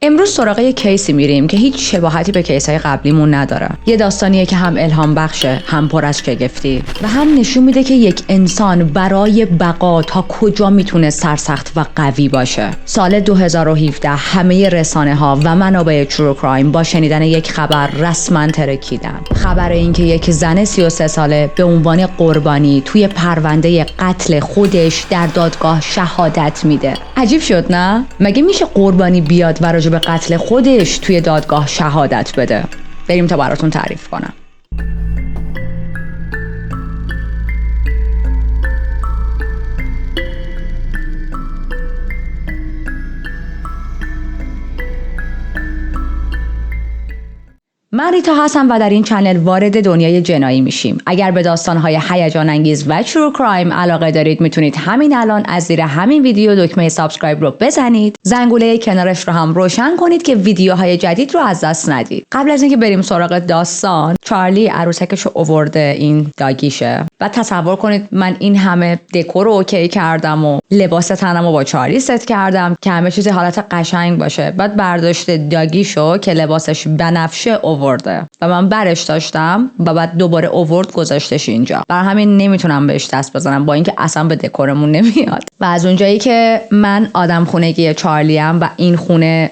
امروز سراغ یه کیسی میریم که هیچ شباهتی به کیس‌های قبلیمون نداره. یه داستانیه که هم الهام بخشه، هم پر از شگفتی و هم نشون میده که یک انسان برای بقا تا کجا میتونه سرسخت و قوی باشه. سال 2017 همه رسانه‌ها و منابع ترو کرایم با شنیدن یک خبر رسما ترکیدن. خبر این که یک زن 33 ساله به عنوان قربانی توی پرونده قتل خودش در دادگاه شهادت میده. عجیب شد نه؟ مگه میشه قربانی بیاد و راجع به قتل خودش توی دادگاه شهادت بده؟ بریم تا براتون تعریف کنم. من ریتا هستم و در این چنل وارد دنیای جنایی میشیم. اگر به داستان‌های هیجان انگیز و ترو کرایم علاقه دارید میتونید همین الان از زیر همین ویدیو دکمه سابسکرایب رو بزنید. زنگوله کنارش رو هم روشن کنید که ویدیوهای جدید رو از دست ندید. قبل از اینکه بریم سراغ داستان، چارلی عروسکش رو آورده این داگیشه و تصور کنید من این همه دکور رو اوکی کردم و لباس تنم رو با چارلی ست کردم که همه چیز حالت قشنگ باشه. بعد برداشته داگیشو که لباسش بنفشه آورده و من برش داشتم و بعد دوباره آورد گذاشتش اینجا. برای همین نمیتونم بهش دست بزنم با اینکه اصلا به دکورمون نمیاد. و از اونجایی که من آدم خونگی چارلی ام و این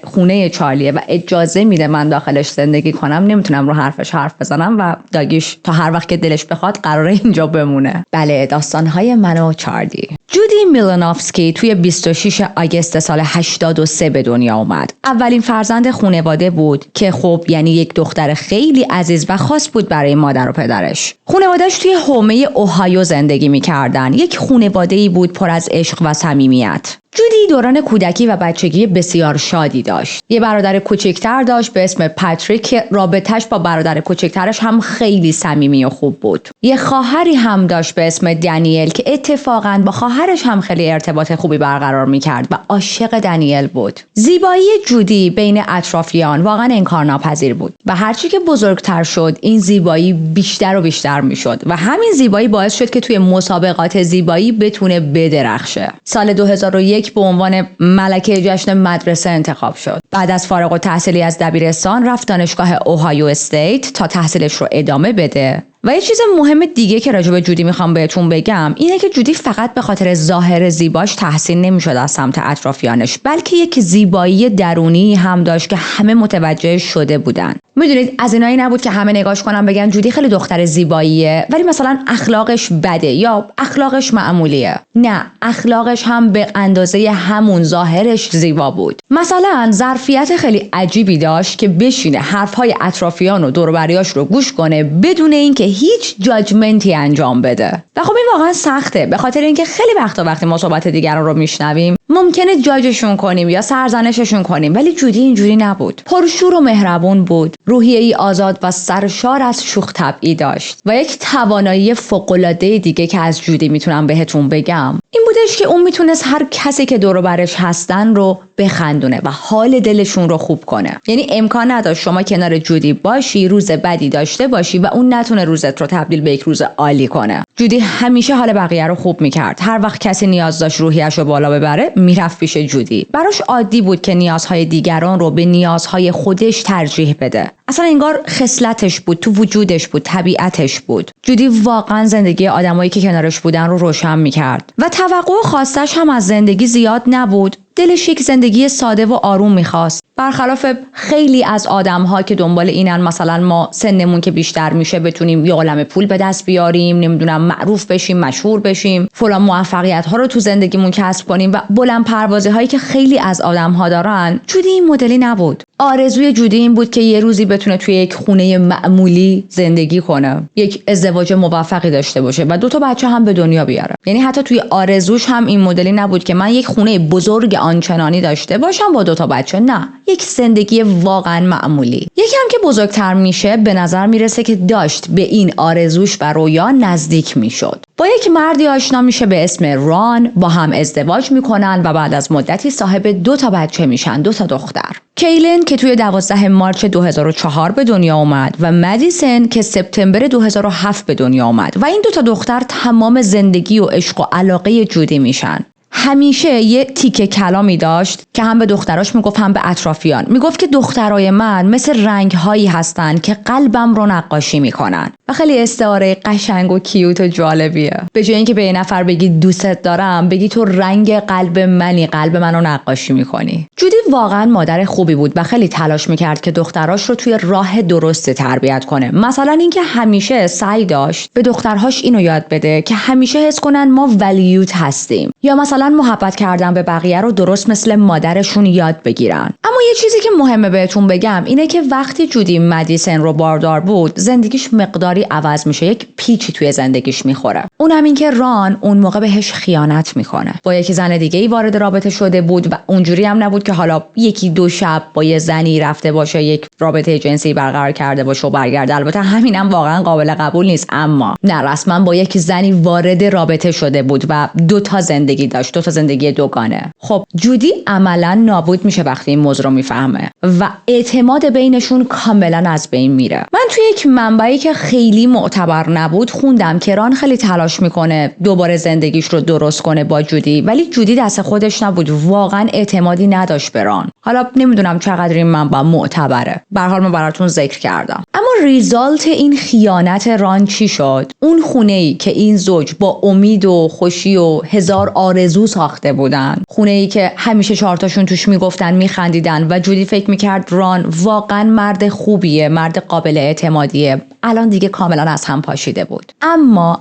خونه چارلیه و اجازه میده من داخلش زندگی کنم، نمیتونم رو حرفش حرف بزنم و داگیش تا هر وقت که دلش بخواد قراره اینجا بمونه. بله، داستانهای من و چارلی. جودی میلانوفسکی توی 26 آگوست سال 83 به دنیا اومد. اولین فرزند خانواده بود که خب یعنی یک دختر خیلی عزیز و خاص بود برای مادر و پدرش. خانواده‌اش توی هومه اوهایو زندگی می‌کردن. یک خانواده‌ای بود پر از عشق و صمیمیت. جودی دوران کودکی و بچگی بسیار شادی داشت. یه برادر کوچکتر داشت به اسم پاتریک که رابطش با برادر کوچکترش هم خیلی صمیمی و خوب بود. یه خواهری هم داشت به اسم دانیل که اتفاقاً با خواهرش هم خیلی ارتباط خوبی برقرار می‌کرد و عاشق دانیل بود. زیبایی جودی بین اطرافیان واقعاً انکارناپذیر بود و هرچی که بزرگتر شد این زیبایی بیشتر و بیشتر می‌شد و همین زیبایی باعث شد که توی مسابقات زیبایی بتونه بدرخشه. سال 2001 به عنوان ملکه جشن مدرسه انتخاب شد. بعد از فارغ التحصیلی از دبیرستان رفت دانشگاه اوهایو استیت تا تحصیلش رو ادامه بده. و یه چیز مهم دیگه که راجع به جودی میخوام بهتون بگم اینه که جودی فقط به خاطر ظاهر زیباش تحسین نمیشد از سمت اطرافیانش، بلکه یک زیبایی درونی هم داشت که همه متوجه شده بودن. میدونید از اینایی نبود که همه نگاش کنن بگن جودی خیلی دختر زیباییه ولی مثلا اخلاقش بده یا اخلاقش معمولیه. نه، اخلاقش هم به اندازه همون ظاهرش زیبا بود. مثلا ظرفیت خیلی عجیبی داشت که بشینه حرفهای اطرافیان و دور و بریاش رو گوش کنه بدون اینکه هیچ جاجمنتی انجام بده. و خب این واقعا سخته، به خاطر اینکه خیلی وقتی ما صحبت دیگران رو میشنویم ممکنه جاجشون کنیم یا سرزنششون کنیم، ولی جودی اینجوری نبود. پرشور و مهربون بود، روحیه‌ای آزاد و سرشار از شوخ طبعی داشت. و یک توانایی فوق‌العاده دیگه که از جودی میتونم بهتون بگم این بودش که اون میتونست هر کسی که دور و برش هستن رو بخندونه و حال دلشون رو خوب کنه. یعنی امکان نداشت شما کنار جودی باشی روز بدی داشته باشی و اون نتونه روزت رو تبدیل به یک روز عالی کنه. جودی همیشه حال بقیه رو خوب میکرد. هر وقت کسی نیاز داشت روحیه‌اش رو بالا ببره میرفت پیش جودی. براش عادی بود که نیازهای دیگران رو به نیازهای خودش ترجیح بده. اصلا انگار خصلتش بود، تو وجودش بود، طبیعتش بود. جودی واقعا زندگی آدمایی که کنارش بودن رو روشن میکرد و توقع و خواستش هم از زندگی زیاد نبود. دلش یک زندگی ساده و آروم میخواست. برخلاف خیلی از آدم‌ها که دنبال اینن مثلا ما سنمون که بیشتر میشه بتونیم یه عالمه پول به دست بیاریم، نمیدونم معروف بشیم، مشهور بشیم، فلان موفقیت‌ها رو تو زندگیمون کسب کنیم و بلند پروازی هایی که خیلی از آدم‌ها دارن. جودی این مدلی نبود. آرزوی جودی این بود که یه روزی بتونه توی یک خونه معمولی زندگی کنه، یک ازدواج موفقی داشته باشه و 2 بچه هم به دنیا بیاره. یعنی حتی توی آرزوش هم این مدلی نبود که من یک خونه بزرگ آنچنانی داشته باشم با 2 بچه. نه، یک زندگی واقعا معمولی. یکی هم که بزرگتر میشه به نظر میرسه که داشت به این آرزوش و رویا نزدیک میشد. با یک مردی آشنا میشه به اسم ران، با هم ازدواج میکنن و بعد از مدتی صاحب 2 بچه میشن، 2 دختر. کیلن که توی 12 مارچ 2004 به دنیا اومد و مدیسن که سپتامبر 2007 به دنیا اومد و این 2 دختر تمام زندگی و عشق و علاقه جودی میشن. همیشه یه تیکه کلامی داشت که هم به دختراش میگفت هم به اطرافیان. میگفت که دخترای من مثل رنگ‌هایی هستن که قلبم رو نقاشی میکنن. و خیلی استعاره قشنگ و کیوت و جالبیه. به جای اینکه به یه نفر بگی دوستت دارم، بگی تو رنگ قلب منی، قلب منو نقاشی میکنی. جودی واقعا مادر خوبی بود و خیلی تلاش میکرد که دختراش رو توی راه درست تربیت کنه. مثلا اینکه همیشه سعی داشت به دخترهاش اینو یاد بده که همیشه حس کنن ما ولیوت هستیم، یا مثلا محبت کردن به بقیه رو درست مثل مادرشون یاد بگیرن. اما یه چیزی که مهمه بهتون بگم اینه که وقتی جودی مدیسن رو باردار بود، زندگیش مقداری عوض میشه، یک پیچی توی زندگیش میخوره. اونم این که ران اون موقع بهش خیانت میکنه. با یکی زن دیگه‌ای وارد رابطه شده بود و اونجوری هم نبود که حالا یکی دو شب با یه زنی رفته باشه، یک رابطه جنسی برقرار کرده باشه و برگرده. البته همینم واقعا قابل قبول نیست، اما نه، رسما با یک زنی وارد رابطه شده بود و 2 تا زندگی داشت، 2 تا زندگی دوگانه. خب جودی عملا نابود میشه وقتی این موضوع رو میفهمه و اعتماد بینشون کاملا از بین میره. من توی یک منبعی که خیلی معتبر نبود خوندم که ران خیلی تلاش میکنه دوباره زندگیش رو درست کنه با جودی، ولی جودی دست خودش نبود، واقعا اعتمادی نداشت به ران. حالا نمیدونم چقدر این منبع معتبره، به هر حال من براتون ذکر کردم. اما ریزالت این خیانت ران چی شد؟ اون خونه‌ای که این زوج با امید و خوشی و هزار آرزو ساخته بودن، خونه‌ای که همیشه 4 تاشون توش میگفتن میخندیدن و جودی فکر میکرد ران واقعا مرد خوبیه، مرد قابل اعتمادیه، الان دیگه کاملا از هم پاشیده بود.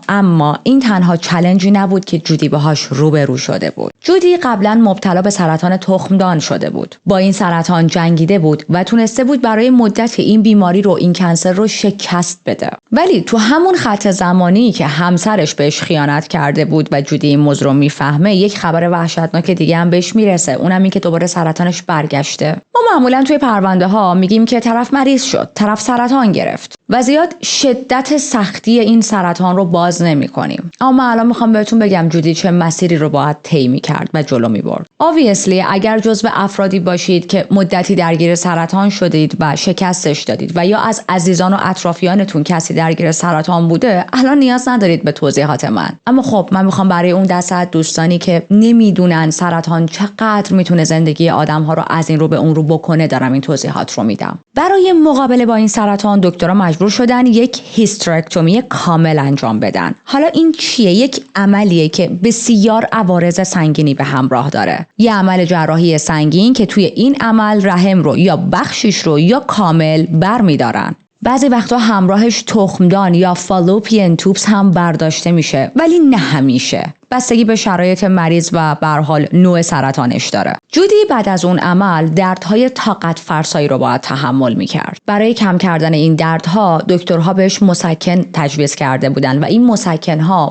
اما این تنها چالنجی نبود که جودی باهاش روبرو شده بود. جودی قبلا مبتلا به سرطان تخمدان شده بود. با این سرطان جنگیده بود و تونسته بود برای مدت این بیماری رو، این کنسر رو شکست بده. ولی تو همون خط زمانی که همسرش بهش خیانت کرده بود و جودی این موضوع رو میفهمه، یک خبر وحشتناک دیگه هم بهش میرسه. اونم این که دوباره سرطانش برگشته. ما معمولا توی پرونده ها میگیم که طرف مریض شد، طرف سرطان گرفت و زیاد شدت سختی این سرطان رو باز نمی‌کنیم. اما الان میخوام بهتون بگم جودی چه مسیری رو باید طی می‌کرد و جلو می‌برد. obviously اگر جزو افرادی باشید که مدتی درگیر سرطان شدید و شکستش دادید و یا از عزیزان و اطرافیانتون کسی درگیر سرطان بوده، الان نیاز ندارید به توضیحات من. اما خب من میخوام برای اون دسته از دوستانی که نمیدونن سرطان چقدر میتونه زندگی آدم‌ها رو از این رو به اون رو بکنه دارم این توضیحات رو میدم. برای مقابله با این سرطان دکترها مجبور شدن یک هیسترکتومی کامل انجام بدن. حالا این چیه؟ یک عملیه که بسیار عوارض سنگینی به همراه داره. یه عمل جراحی سنگین که توی این عمل رحم رو یا بخشش رو یا کامل برمی‌دارن. بعضی وقتا همراهش تخمدان یا فالوپین توبس هم برداشته میشه، ولی نه همیشه. بستگی به شرایط مریض و به هر حال نوع سرطانش داره. جودی بعد از اون عمل دردهای طاقت فرسایی رو باید تحمل میکرد. برای کم کردن این دردها دکترها بهش مسکن تجویز کرده بودن و این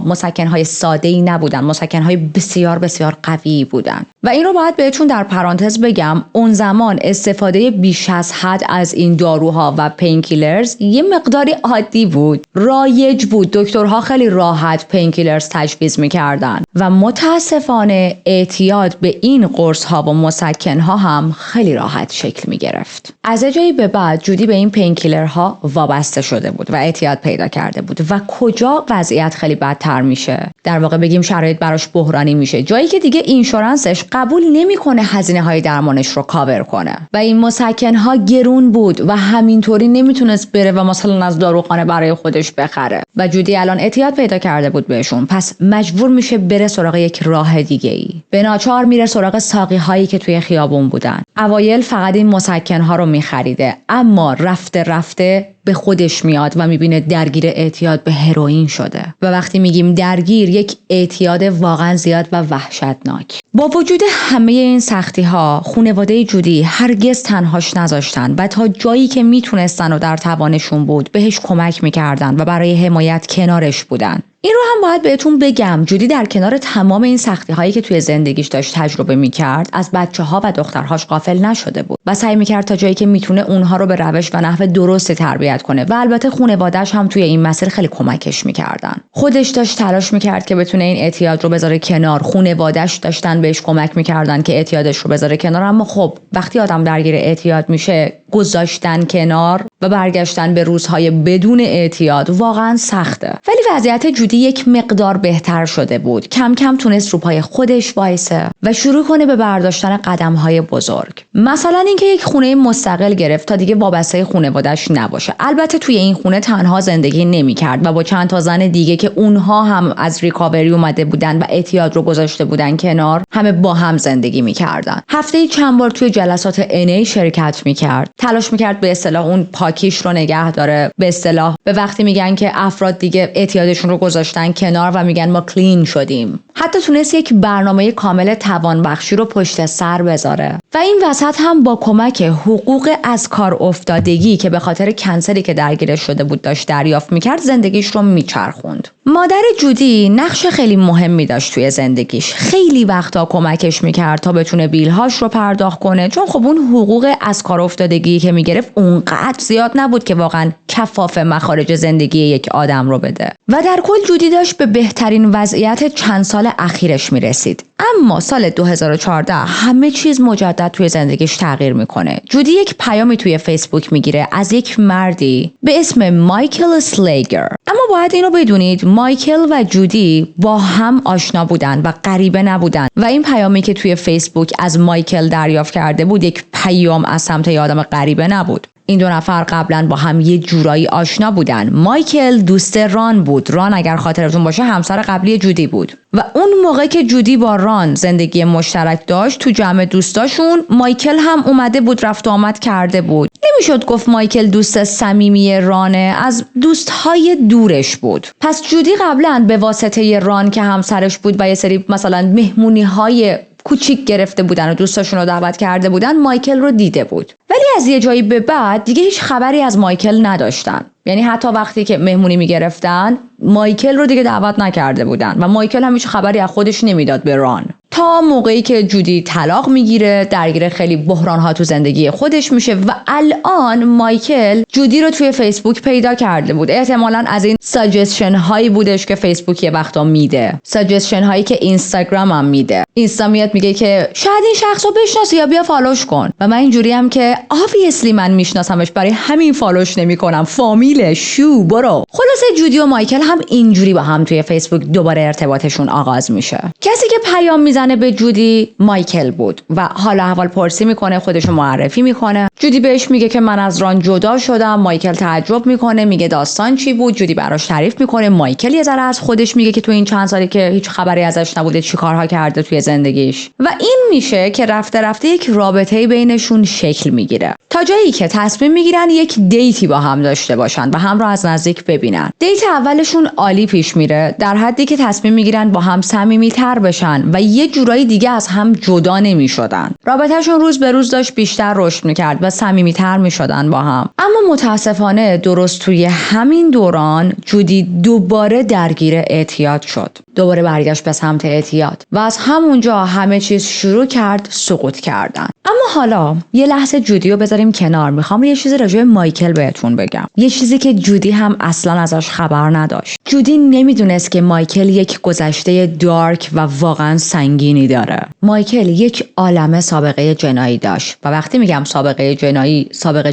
مسکنهای ساده‌ای نبودن، مسکنهای بسیار بسیار قوی بودن. و این رو باید بهتون در پرانتز بگم، اون زمان استفاده بیش از حد از این داروها و پینکیلرز یه مقداری عادی بود، رایج بود. دکترها خیلی راحت پینکیلرز تجویز میکردن و متاسفانه اعتیاد به این قرص ها و مسکن ها هم خیلی راحت شکل می گرفت. از جایی به بعد جودی به این پینکیلر ها وابسته شده بود و اعتیاد پیدا کرده بود و کجا وضعیت خیلی بدتر میشه، در واقع بگیم شرایط براش بحرانی میشه، جایی که دیگه اینشورنسش قبول نمیکنه هزینه های درمانش رو کاور کنه و این مسکن ها گرون بود و همینطوری نمیتونست بره و مثلا از داروخانه برای خودش بخره و جودی الان اعتیاد پیدا کرده بود بهشون، پس مجبور میشه بره سراغ یک راه دیگه ای. به ناچار میره سراغ ساقی هایی که توی خیابون بودن. اوایل فقط این مسکن ها رو میخریده، اما رفته رفته به خودش میاد و میبینه درگیر اعتیاد به هروئین شده و وقتی میگیم درگیر، یک اعتیاد واقعا زیاد و وحشتناک. با وجود همه این سختی ها خانواده جودی هرگز تنهاش نذاشتن و تا جایی که میتونستن و در توانشون بود بهش کمک میکردن و برای حمایت کنارش بودن. این رو هم باید بهتون بگم، جودی در کنار تمام این سختی هایی که توی زندگیش داشت تجربه میکرد، از بچه ها و دخترهاش غافل نشده بود و سعی میکرد تا جایی که میتونه اونها رو به روش و نحو درستی تربیت کنه و البته خانواده‌اش هم توی این مسیر خیلی کمکش میکردن. خودش داشت تلاش میکرد که بتونه این اعتیاد رو بذاره کنار، خانواده‌اش داشتن بهش کمک میکردن که اعتیادش رو بذاره کنار، اما خب وقتی آدم درگیر اعتیاد میشه گذاشتن کنار و برگشتن به روزهای بدون اعتیاد واقعا سخته. ولی وضعیت جودی یک مقدار بهتر شده بود. کم کم تونست رو پای خودش وایسه و شروع کنه به برداشتن قدم‌های بزرگ. مثلا اینکه یک خونه مستقل گرفت تا دیگه وابسته خانواده‌اش نباشه. البته توی این خونه تنها زندگی نمی‌کرد و با چند تا زن دیگه که اونها هم از ریکاوری اومده بودن و اعتیاد رو گذاشته بودن کنار، همه با هم زندگی می‌کردن. هفته‌ای چند بار توی جلسات NA شرکت می‌کرد. تلاش می‌کرد به اصطلاح اون پاکیش رو نگه داره. به اصطلاح به وقتی میگن که افراد دیگه اعتیادشون رو گذاشتن کنار و میگن ما کلین شدیم. حتی تونست یک برنامه کامل توانبخشی رو پشت سر بذاره و این وسط هم با کمک حقوق از کار افتادگی که به خاطر کنسری که درگیرش شده بود داشت دریافت میکرد زندگیش رو میچرخوند. مادر جودی نقش خیلی مهمی داشت توی زندگیش. خیلی وقتا کمکش میکرد تا بتونه بیلهاش رو پرداخت کنه، چون خب اون حقوق از کار افتادگی که میگرفت اونقدر زیاد نبود که واقعا کفاف مخارج زندگی یک آدم رو بده. و در کل جودی داشت به بهترین وضعیت چند سال اخیرش میرسید. اما سال 2014 همه چیز مجدد توی زندگیش تغییر میکنه. جودی یک پیامی توی فیسبوک میگیره از یک مردی به اسم مایکل سلیگر. اما باید اینو بدونید مایکل و جودی با هم آشنا بودن و غریبه نبودن و این پیامی که توی فیسبوک از مایکل دریافت کرده بود یک پیام از سمت یه آدم غریبه نبود. این دو نفر قبلا با هم یه جورایی آشنا بودن. مایکل دوست ران بود. ران اگر خاطرتون باشه همسر قبلی جودی بود و اون موقع که جودی با ران زندگی مشترک داشت تو جمع دوستاشون مایکل هم اومده بود، رفت و آمد کرده بود. نمیشد گفت مایکل دوست صمیمی رانه، از دوستهای دورش بود. پس جودی قبلا به واسطه ران که همسرش بود و یه سری مثلا مهمونی‌های کوچیک گرفته بودن و دوستاشون رو دعوت کرده بودن مایکل رو دیده بود. ولی از یه جایی به بعد دیگه هیچ خبری از مایکل نداشتن. یعنی حتی وقتی که مهمونی میگرفتن مایکل رو دیگه دعوت نکرده بودن و مایکل هم هیچ خبری از خودش نمیداد به ران، تا موقعی که جودی طلاق میگیره، درگیر خیلی بحران‌ها تو زندگی خودش میشه و الان مایکل جودی رو توی فیسبوک پیدا کرده بود. احتمالاً از این ساجستشن هایی بودش که فیسبوک یه وقتا میده، ساجستشن هایی که اینستاگرام هم میده. اینستا میاد میگه که شاید این شخص رو بشناسی یا بیا فالوش کن و من اینجوری هم که obviously من میشناسمش، برای همین فالوش نمیکنم، فامیل شو برو. خلاصه جودی و مایکل هم اینجوری با هم توی فیسبوک دوباره ارتباطشون آغاز میشه. کسی که پیام میزنه به جودی مایکل بود و حالا احوال پرسی میکنه، خودشو معرفی میکنه. جودی بهش میگه که من از ران جدا شدم. مایکل تعجب میکنه، میگه داستان چی بود؟ جودی براش تعریف میکنه. مایکل یه ذره از خودش میگه که تو این چند سالی که هیچ خبری ازش نبوده چی کارها کرده توی زندگیش و این میشه که رفته رفته یک رابطه بینشون شکل میگیره تا جایی که تصمیم میگیرن یک دیتی با هم داشته باشن و هم رو از نزدیک ببینن. دیت اولشون عالی پیش میره، در حدی که تصمیم میگیرن با هم صمیمیتر بشن و یه جورایی دیگه از هم جدا نمیشدن. رابطهشون روز به روز داشت بیشتر رشد میکرد و صمیمیتر میشدن با هم. اما متاسفانه درست توی همین دوران جودی دوباره درگیر اعتیاد شد. دوباره برگشت به سمت اعتیاد و از همونجا همه چیز شروع کرد سقوط کردن. اما حالا یه لحظه جودی رو بذاریم کنار. میخوام یه چیزی راجع به مایکل بهتون بگم، یه چیزی که جودی هم اصلا ازش خبر نداشت. جودی نمیدونست که مایکل یک گذشته دارک و واقعا سنگینی داره. مایکل یک عالمه سابقه جنایی داشت و وقتی میگم سابقه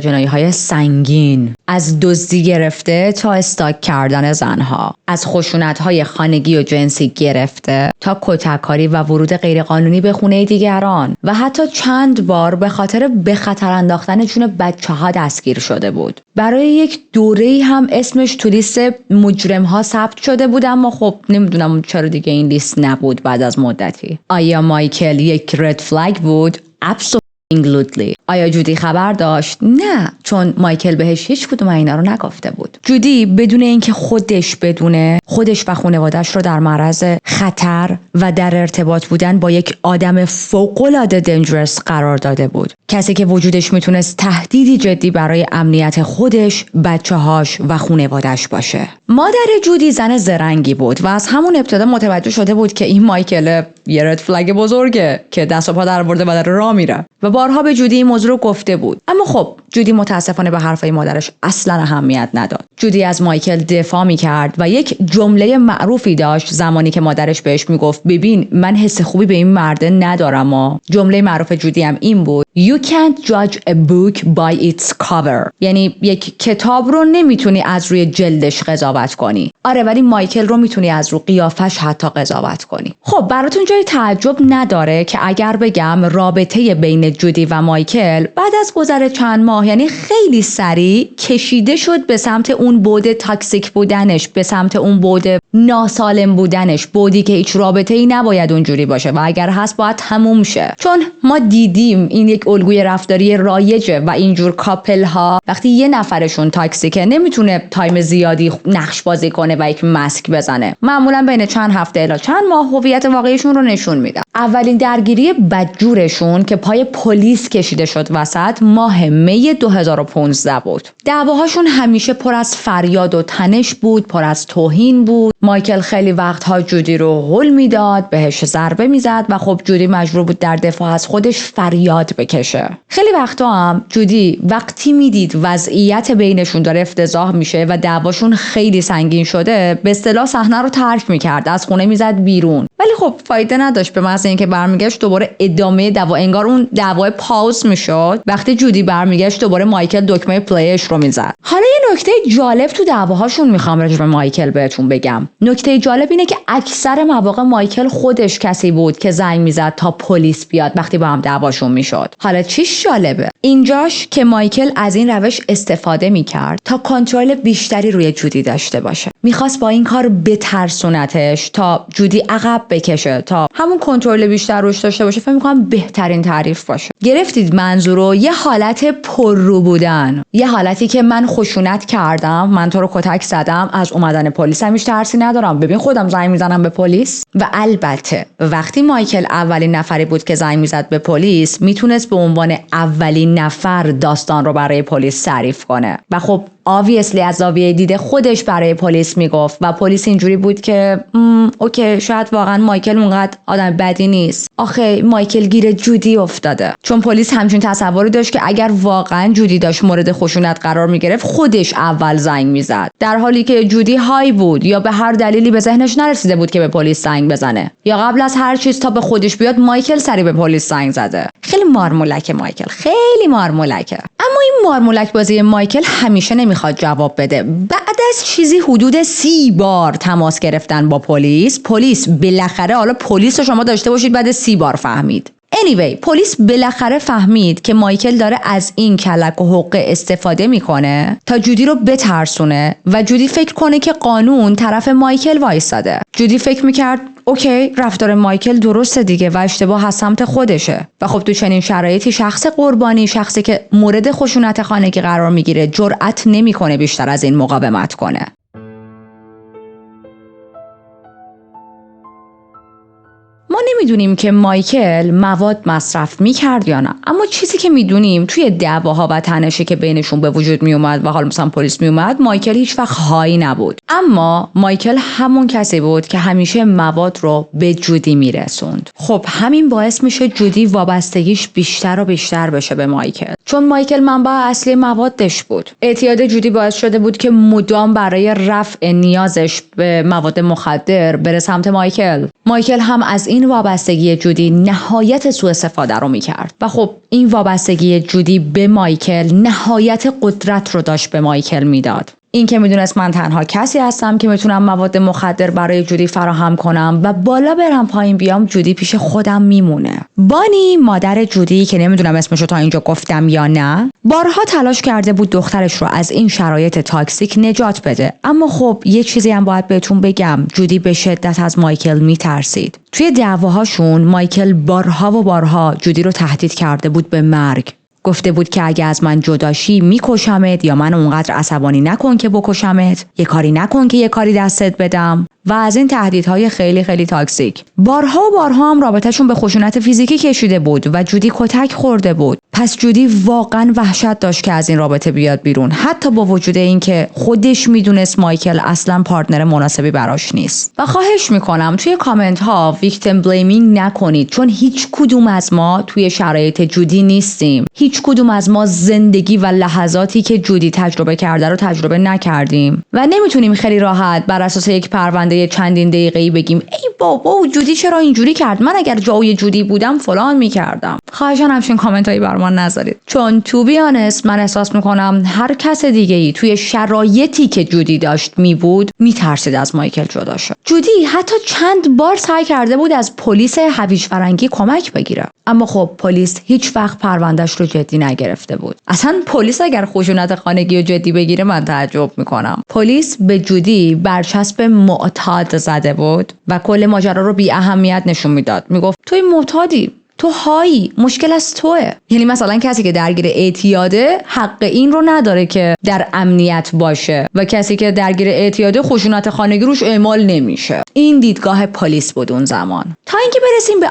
جنایی های سنگین، از دزدی گرفته تا استاک کردن زنها، از خشونت‌های خانگی و جنسی گرفته تا کتککاری و ورود غیرقانونی به خونه دیگران و حتی چند بار به خاطر به خطر انداختن جون بچه‌ها دستگیر شده بود. برای یک دوره‌ای هم اسمش تو لیست مجرم‌ها ثبت شده بود، اما خب نمیدونم چرا دیگه این لیست نبود بعد از مدتی. آیا مایکل یک رد فلگ بود؟ Absolutely. آیا جودی خبر داشت؟ نه، چون مایکل بهش هیچ کدوم اینا رو نگفته بود. جودی بدون اینکه خودش بدونه، خودش و خانواده‌اش رو در معرض خطر و در ارتباط بودن با یک آدم فوق‌العاده دنجرس قرار داده بود. کسی که وجودش میتونست تهدیدی جدی برای امنیت خودش، بچه‌هاش و خانواده‌اش باشه. مادر جودی زن زرنگی بود و از همون ابتدا متوجه شده بود که این مایکل یه رد فلگ بزرگه که دست و پا در برده و داره راه میره و بارها به جودی این موضوع رو گفته بود. اما خب جودی متاسفانه به حرفای مادرش اصلا اهمیت نداد. جودی از مایکل دفاع میکرد و یک جمله معروفی داشت زمانی که مادرش بهش میگفت ببین من حس خوبی به این مرده ندارم. جمله معروف جودی هم این بود You can't judge a book by its cover. یعنی یک کتاب رو نمیتونی از روی جلدش قضاوت کنی. آره ولی مایکل رو میتونی از رو قیافش حتی قضاوت کنی. خب براتون جای تعجب نداره که اگر بگم رابطه بین جودی و مایکل بعد از گذر چند ماه یعنی خیلی سریع کشیده شد به سمت اون بعد تاکسیک بودنش، به سمت اون بعد ناسالم بودنش، بعدی که هیچ رابطه‌ای نباید اونجوری باشه و اگر هست باید تموم شه. چون ما دیدیم این یک الگوی رفتاری رایجه و اینجور کاپل ها وقتی یه نفرشون تاکسیکه نمیتونه تایم زیادی نقش بازی کنه و یک مسک بزنه. معمولا بین چند هفته الی چند ماه هویت واقعیشون رو نشون میدن. اولین درگیری بدجورشون که پای پلیس کشیده شد وسط ماه می 2015 بود. دعواهاشون همیشه پر از فریاد و تنش بود، پر از توهین بود. مایکل خیلی وقتها جودی رو هول میداد، بهش ضربه میزد و خب جودی مجبور بود در دفاع از خودش فریاد بکشه. خیلی وقتا هم جودی وقتی میدید وضعیت بینشون داره افتضاح میشه و دعواشون خیلی سنگین شده به اصطلاح صحنه رو ترک میکرد، از خونه میزد بیرون. ولی خب فایده نداشت، به محض اینکه برمیگشت دوباره ادامه دعوا، انگار اون دعوا پاوز میشد. وقتی جودی برمیگشت دوباره مایکل دکمه پلیش رو میزد. حالا یه نکته جالب تو دعواهاشون میخوام راجع به مایکل بهتون بگم. نکته جالب اینه که اکثر مواقع مایکل خودش کسی بود که زنگ میزد تا پلیس بیاد وقتی با هم دعواشون میشد. حالا چیش جالبه اینجاش که مایکل از این روش استفاده میکرد تا کنترل بیشتری روی جودی داشته باشه. میخواست با این کار بترسونتش تا جودی عقب بکشه، تا همون کنترل بیشتر روش داشته باشه. فکر میکنم بهترین تعریف باشه. گرفتید منظورو؟ یه حالت پررو بودن، یه حالتی که من خشونت کردم، من تو رو کتک زدم، از اومدن پلیس هم هیچ ترسی ندارم، ببین خودم زنگ میزنم به پلیس. و البته وقتی مایکل اولین نفری بود که زنگ میزد به پلیس میتونست به عنوان اولین نفر داستان رو برای پلیس تعریف کنه و خب obviously از زاویه دید خودش برای پلیس میگفت و پلیس اینجوری بود که اوکی شاید واقعا مایکل اونقدر آدم بدی نیست، آخه مایکل گیر جودی افتاده. چون پلیس همچین تصوری داشت که اگر واقعا جودی داشت مورد خشونت قرار میگرفت خودش اول زنگ میزد، در حالی که جودی های بود یا به هر دلیلی به ذهنش نرسیده بود که به پلیس زنگ بزنه، یا قبل از هر چیز تا به خودش بیاد مایکل سری به پلیس زنگ زده. خیلی مارمولک مایکل، خیلی مارمولکه. اما این مارمولک بازی مایکل همیشه نمیخواد جواب بده. بعد از چیزی حدود 30 بار تماس گرفتن با پلیس بالاخره، حالا پلیس رو شما داشته باشید بعد 30 بار فهمید. anyway پلیس بالاخره فهمید که مایکل داره از این کلک و حقه استفاده میکنه تا جودی رو بترسونه و جودی فکر کنه که قانون طرف مایکل وایساده. جودی فکر میکرد اوکی رفتار مایکل درسته دیگه و اشتباه از سمت خودشه و خب تو چنین شرایطی شخص قربانی، شخصی که مورد خشونت خانگی قرار میگیره، جرأت نمیکنه بیشتر از این مقاومت کنه. ما نمیدونیم که مایکل مواد مصرف میکرد یا نه، اما چیزی که میدونیم توی دعواها و تنشی که بینشون به وجود میومد و حالا مثلا پلیس میومد، مایکل هیچ وقت هایی نبود. اما مایکل همون کسی بود که همیشه مواد رو به جودی میرسوند. خب همین باعث میشه جودی وابستگیش بیشتر و بیشتر بشه به مایکل، چون مایکل منبع اصلی موادش بود. اعتیاد جودی باعث شده بود که مدام برای رفع نیازش به مواد مخدر بره سمت مایکل. مایکل هم از این وابستگی جودی نهایت سوء استفاده رو میکرد و خب این وابستگی جودی به مایکل نهایت قدرت رو داشت به مایکل میداد. این که میدونست من تنها کسی هستم که میتونم مواد مخدر برای جودی فراهم کنم و بالا برم پایین بیام، جودی پیش خودم میمونه. بانی مادر جودی که نمیدونم اسمشو تا اینجا گفتم یا نه، بارها تلاش کرده بود دخترش رو از این شرایط تاکسیک نجات بده، اما خب یه چیزی هم باید بهتون بگم، جودی به شدت از مایکل میترسید. توی دعواهاشون مایکل بارها و بارها جودی رو تهدید کرده بود به مرگ. گفته بود که اگه از من جداشی میکشمت، یا من اونقدر عصبانی نکن که بکشمت، یه کاری نکن که یه کاری دستت بدم، و از این تهدیدهای خیلی خیلی تاکسیک. بارها و بارها هم رابطهشون به خشونت فیزیکی کشیده بود و جودی کتک خورده بود. پس جودی واقعا وحشت داشت که از این رابطه بیاد بیرون، حتی با وجود اینکه خودش میدونست مایکل اصلا پارتنر مناسبی براش نیست. و خواهش میکنم توی کامنت ها ویکتیم بلیمینگ نکنید، چون هیچ کدوم از ما توی شرایط جودی نیستیم. هیچ کدوم از ما زندگی و لحظاتی که جودی تجربه کرده رو تجربه نکردیم و نمیتونیم خیلی راحت بر اساس یک پرونده چندین دقیقه‌ای بگیم ای بابا جودی چرا اینجوری کرد، من اگر جای جودی بودم فلان میکردم. خواهشاً همچین کامنتایی برام نذارید، چون تو بیانست من احساس میکنم هر کس دیگه‌ای توی شرایطی که جودی داشت میبود میترسید از مایکل جدا شه. جودی حتی چند بار سعی کرده بود از پلیس هویج فرنگی کمک بگیره، اما خب پلیس هیچ وقت پروندهش رو جدی نگرفته بود. اصلا پلیس اگر خشونت خانگی رو جدی بگیره من تعجب میکنم. پلیس به جودی برچسب معتاد زده بود و کل ماجرا رو بی اهمیت نشون میداد. میگفت توی معتادی، تو هایی، مشکل از توه. یعنی مثلا کسی که درگیر اعتیاده حق این رو نداره که در امنیت باشه و کسی که درگیر اعتیاده خشونت خانگی روش اعمال نمیشه. این دیدگاه پلیس بود اون زمان. تا اینکه برسیم به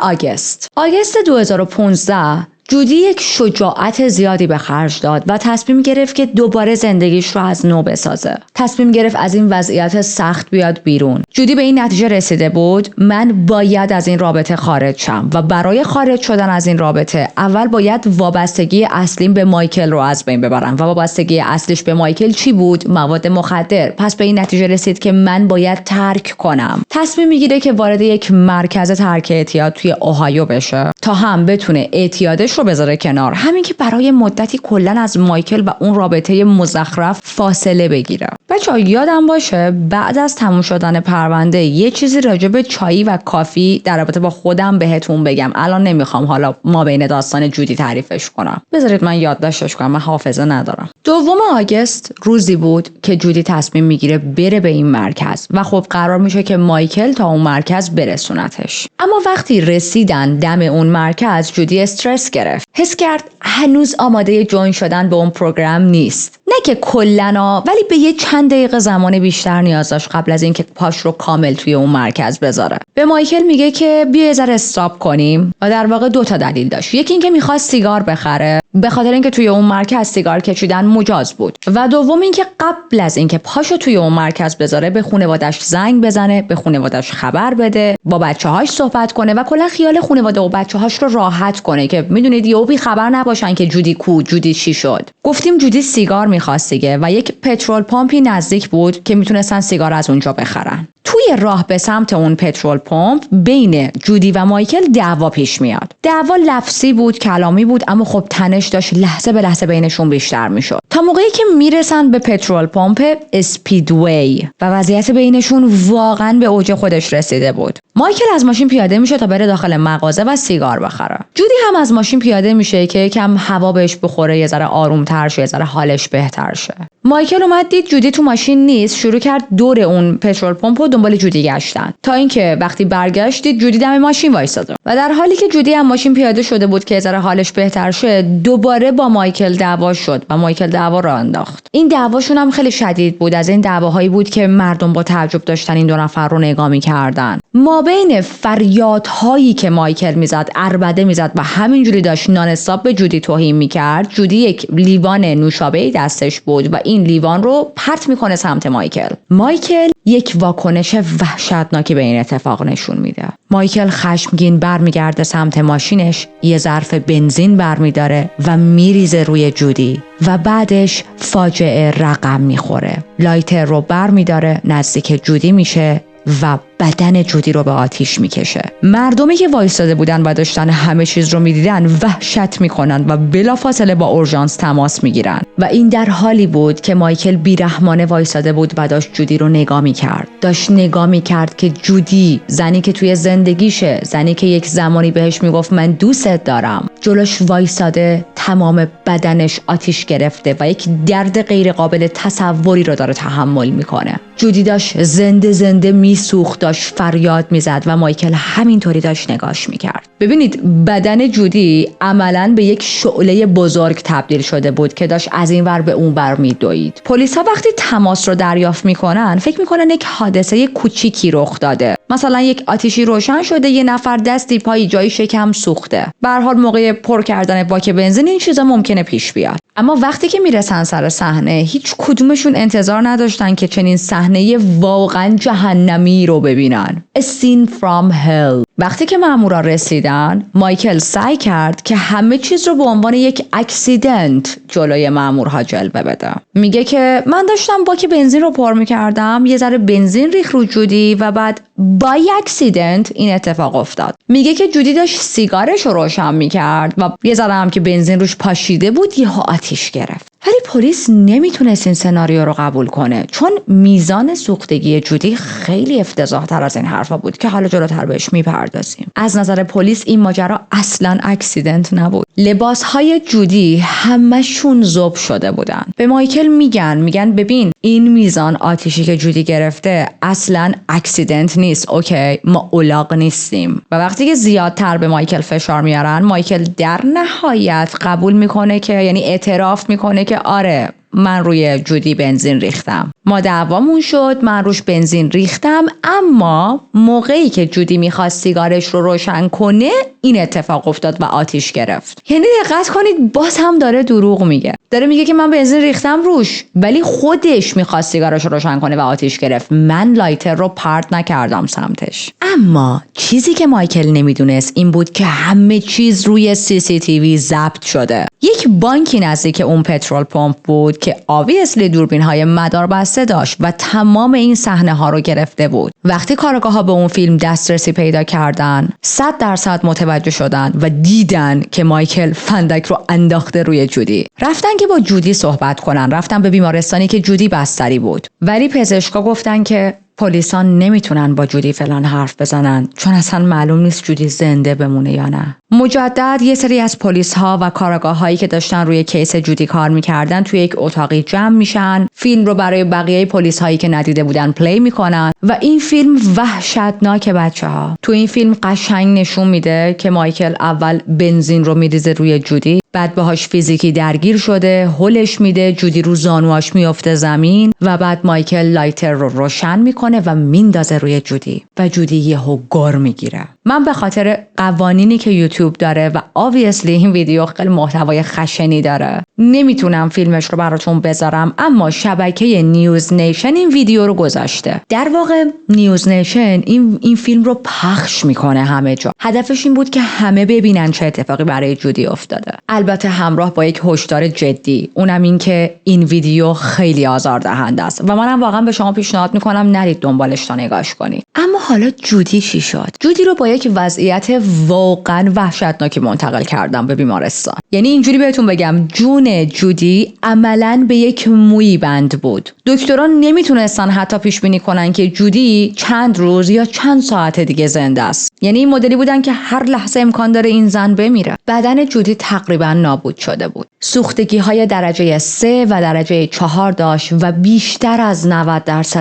آگوست 2015 جودی یک شجاعت زیادی به خرج داد و تصمیم گرفت که دوباره زندگیش رو از نو بسازه. تصمیم گرفت از این وضعیت سخت بیاد بیرون. جودی به این نتیجه رسیده بود من باید از این رابطه خارج شم و برای خارج شدن از این رابطه اول باید وابستگی اصلیم به مایکل رو از بین ببرم. و وابستگی اصلیش به مایکل چی بود؟ مواد مخدر. پس به این نتیجه رسید که من باید ترک کنم. تصمیم میگیره که وارد یک مرکز ترک اعتیاد توی اوهایو بشه تا هم بتونه اعتیادش رو بذاره کنار، همین که برای مدتی کلا از مایکل و اون رابطه مزخرف فاصله بگیره. بچه‌ها یادم باشه بعد از تموم شدن پرونده یه چیزی راجع به چایی و کافی در رابطه با خودم بهتون بگم. الان نمیخوام حالا ما بین داستان جودی تعریفش کنم، بذارید من یادداشتش کنم، من حافظه ندارم. 2 آگوست روزی بود که جودی تصمیم میگیره بره به این مرکز و خب قرار میشه که مایکل تا اون مرکز برسونتش. اما وقتی رسیدن دم اون مرکز جودی استرس گرفت. حس کرد هنوز آماده جوین شدن به اون پروگرام نیست. نه که کلاً، ولی به یه چند دقیقه زمان بیشتر نیاز داشت قبل از اینکه پاش رو کامل توی اون مرکز بذاره. به مایکل میگه که بیا یه ذره استاپ کنیم و در واقع 2 دلیل داشت. یکی اینکه میخواست سیگار بخره، به خاطر اینکه توی اون مرکز سیگار کشیدن مجاز بود، و دوم اینکه قبل از اینکه پاشو توی اون مرکز بذاره به خانواده‌اش زنگ بزنه، به خانواده‌اش خبر بده، با بچه‌هاش صحبت کنه و کلا خیال خانواده و بچه‌هاش رو راحت کنه که میدونید یهو بی خبر نباشن که جودی کو، جودی چی شد. گفتیم جودی سیگار می‌خواست دیگه و یک پترول پمپی نزدیک بود که میتونستن سیگار از اونجا بخرن. توی راه به سمت اون پترول پمپ بین جودی و مایکل دعوا پیش میاد. دعوا لفظی بود، کلامی بود، اما خب تنش داشت لحظه به لحظه بینشون بیشتر میشد تا موقعی که میرسن به پترول پمپ اسپیدوی و وضعیت بینشون واقعا به اوج خودش رسیده بود. مایکل از ماشین پیاده میشه تا بره داخل مغازه و سیگار بخره. جودی هم از ماشین پیاده میشه که یکم هوا بهش بخوره، یه ذره آرومتر شه، یه ذره حالش بهتر شه. مایکل اومد دید جودی تو ماشین نیست، شروع کرد دور اون پترول پمپ و دنبال جودی گشتن تا اینکه وقتی برگشت دید جودی دم ماشین وایساده و در حالی که جودی هم ماشین پیاده شده بود که یه ذره حالش بهتر شه دوباره با مایکل دعوا شد و مایکل دعوا را انداخت. این دعواشون هم خیلی شدید بود، از این دعواهایی بود که مردم با تعجب داشتن این 2 نفر رو نگاه می‌کردن. ما بین فریادهایی که مایکل میزد، عربده میزد و همینجوری داشت نان استاپ به جودی توهین میکرد، جودی یک لیوان نوشابه دستش بود و این لیوان رو پرت میکنه سمت مایکل. مایکل یک واکنش وحشتناکی به این اتفاق نشون میده. مایکل خشمگین برمیگرده سمت ماشینش، یه ظرف بنزین برمیداره و میریزه روی جودی و بعدش فاجعه رقم میخوره. لایتر رو برمیداره، نزدیک جودی میشه و بدن جودی رو به آتیش میکشه. مردمی که وایساده بودن و داشتن همه چیز رو میدیدن وحشت میکنن و بلافاصله با اورژانس تماس میگیرن و این در حالی بود که مایکل بیرحمانه وایساده بود و داشت جودی رو نگاه میکرد. داشت نگاه میکرد که جودی، زنی که توی زندگیشه، زنی که یک زمانی بهش میگفت من دوستت دارم، جلوش وایساده، تمام بدنش آتیش گرفته و یک درد غیر قابل تصوری رو داره تحمل میکنه. جودی داشت زنده زنده میسوخت، داشت فریاد میزد و مایکل همینطوری داشت نگاش میکرد. ببینید بدن جودی عملاً به یک شعله بزرگ تبدیل شده بود که داشت از این ور به اون ور میدوید. پلیسا وقتی تماس رو دریافت میکنن فکر میکنن یک حادثه کوچیکی رخ داده، مثلا یک آتیشی روشن شده، یه نفر دستی پایی جای شکم سوخته. به هر حال موقع پر کردن باک بنزین این چیزا ممکنه پیش بیاد. اما وقتی که میرسن سر صحنه هیچ کدومشون انتظار نداشتن که چنین صحنه واقعا جهنمی رو ببینن. A scene from hell. وقتی که مامورا رسیدن مایکل سعی کرد که همه چیز رو به عنوان یک اکسیدنت جلوی مامورها جلوه بده. میگه که من داشتم باک بنزین رو پر میکردم، یه ذره بنزین ریخت رو جودی و بعد بای اکسیدنت این اتفاق افتاد. میگه که جودی داشت سیگارش رو روشن میکرد و یه ذره هم که بنزین روش پاشیده بود یهو آتیش گرفت. ولی پلیس نمیتونست این سناریو رو قبول کنه چون میزان سوختگی جودی خیلی افتضاح تر از این حرفا بود که حالا جلوتر بهش میپردازیم. از نظر پلیس این ماجرا اصلا اکسیدنت نبود. لباسهای جودی همشون ذوب شده بودن. به مایکل میگن ببین این میزان آتیشی که جودی گرفته اصلا اکسیدنت نیست، اوکی ما اولاغ نیستیم. و وقتی که زیادتر به مایکل فشار میارن مایکل در نهایت قبول میکنه که یعنی اعتراف میکنه که آره من روی جودی بنزین ریختم، ما دعوامون شد، من روش بنزین ریختم، اما موقعی که جودی میخواست سیگارش رو روشن کنه این اتفاق افتاد و آتیش گرفت. یعنی دقت کنید باز هم داره دروغ میگه. داره میگه که من بنزین ریختم روش ولی خودش میخواست سیگارش رو روشن کنه و آتیش گرفت. من لایتر رو پرت نکردم سمتش. اما چیزی که مایکل نمیدونست این بود که همه چیز روی CCTV ضبط شده. یک بانکی نزدیک اون پترول پمپ بود که obviously دوربین های مدار بسته داشت و تمام این صحنه ها رو گرفته بود. وقتی کارآگاه ها به اون فیلم دسترسی پیدا کردن 100% متوجه شدن و دیدن که مایکل فندک رو انداخته روی جودی. رفتن که با جودی صحبت کنن، رفتن به بیمارستانی که جودی بستری بود، ولی پزشکا گفتن که پلیسان نمیتونن با جودی فلان حرف بزنن چون اصلا معلوم نیست جودی زنده بمونه یا نه. مجدد یه سری از پلیس ها و کارآگاه هایی که داشتن روی کیس جودی کار میکردن توی یک اتاقی جمع میشن، فیلم رو برای بقیه پلیس هایی که ندیده بودن پلی میکنن و این فیلم وحشتناکه بچه‌ها. تو این فیلم قشنگ نشون میده که مایکل اول بنزین رو میریزه روی جودی، بعد باهاش فیزیکی درگیر شده، هلش میده، جودی رو زانواش میفته زمین و بعد مایکل لایتر رو روشن میکنه و میندازه روی جودی و جودی یهو گر میگیره. من به خاطر قوانینی که یوتیوب داره و obviously این ویدیو خیلی محتوای خشنی داره نمیتونم فیلمش رو براتون بذارم، اما شبکه نیوز نیشن این ویدیو رو گذاشته. در واقع نیوز نیشن این فیلم رو پخش میکنه همه جا. هدفش این بود که همه ببینن چه اتفاقی برای جودی افتاده، البته همراه با یک هشدار جدی، اونم این که این ویدیو خیلی آزاردهنده است و منم واقعا به شما پیشنهاد میکنم نرید دنبالش تا نگاش کنید. اما حالا جودی چی شد؟ جودی رو با یک وضعیت واقعا وحشتناکی منتقل کردم به بیمارستان. یعنی اینجوری بهتون بگم جون جودی عملاً به یک مویی بند بود. دکتران نمیتونستن حتی پیش بینی کنن که جودی چند روز یا چند ساعت دیگه زنده است. یعنی این مدلی بودن که هر لحظه امکان داره این زن بمیره. بدن جودی تقریبا نابود شده بود. سوختگی های درجه 3 و درجه 4 داشت و بیشتر از 90%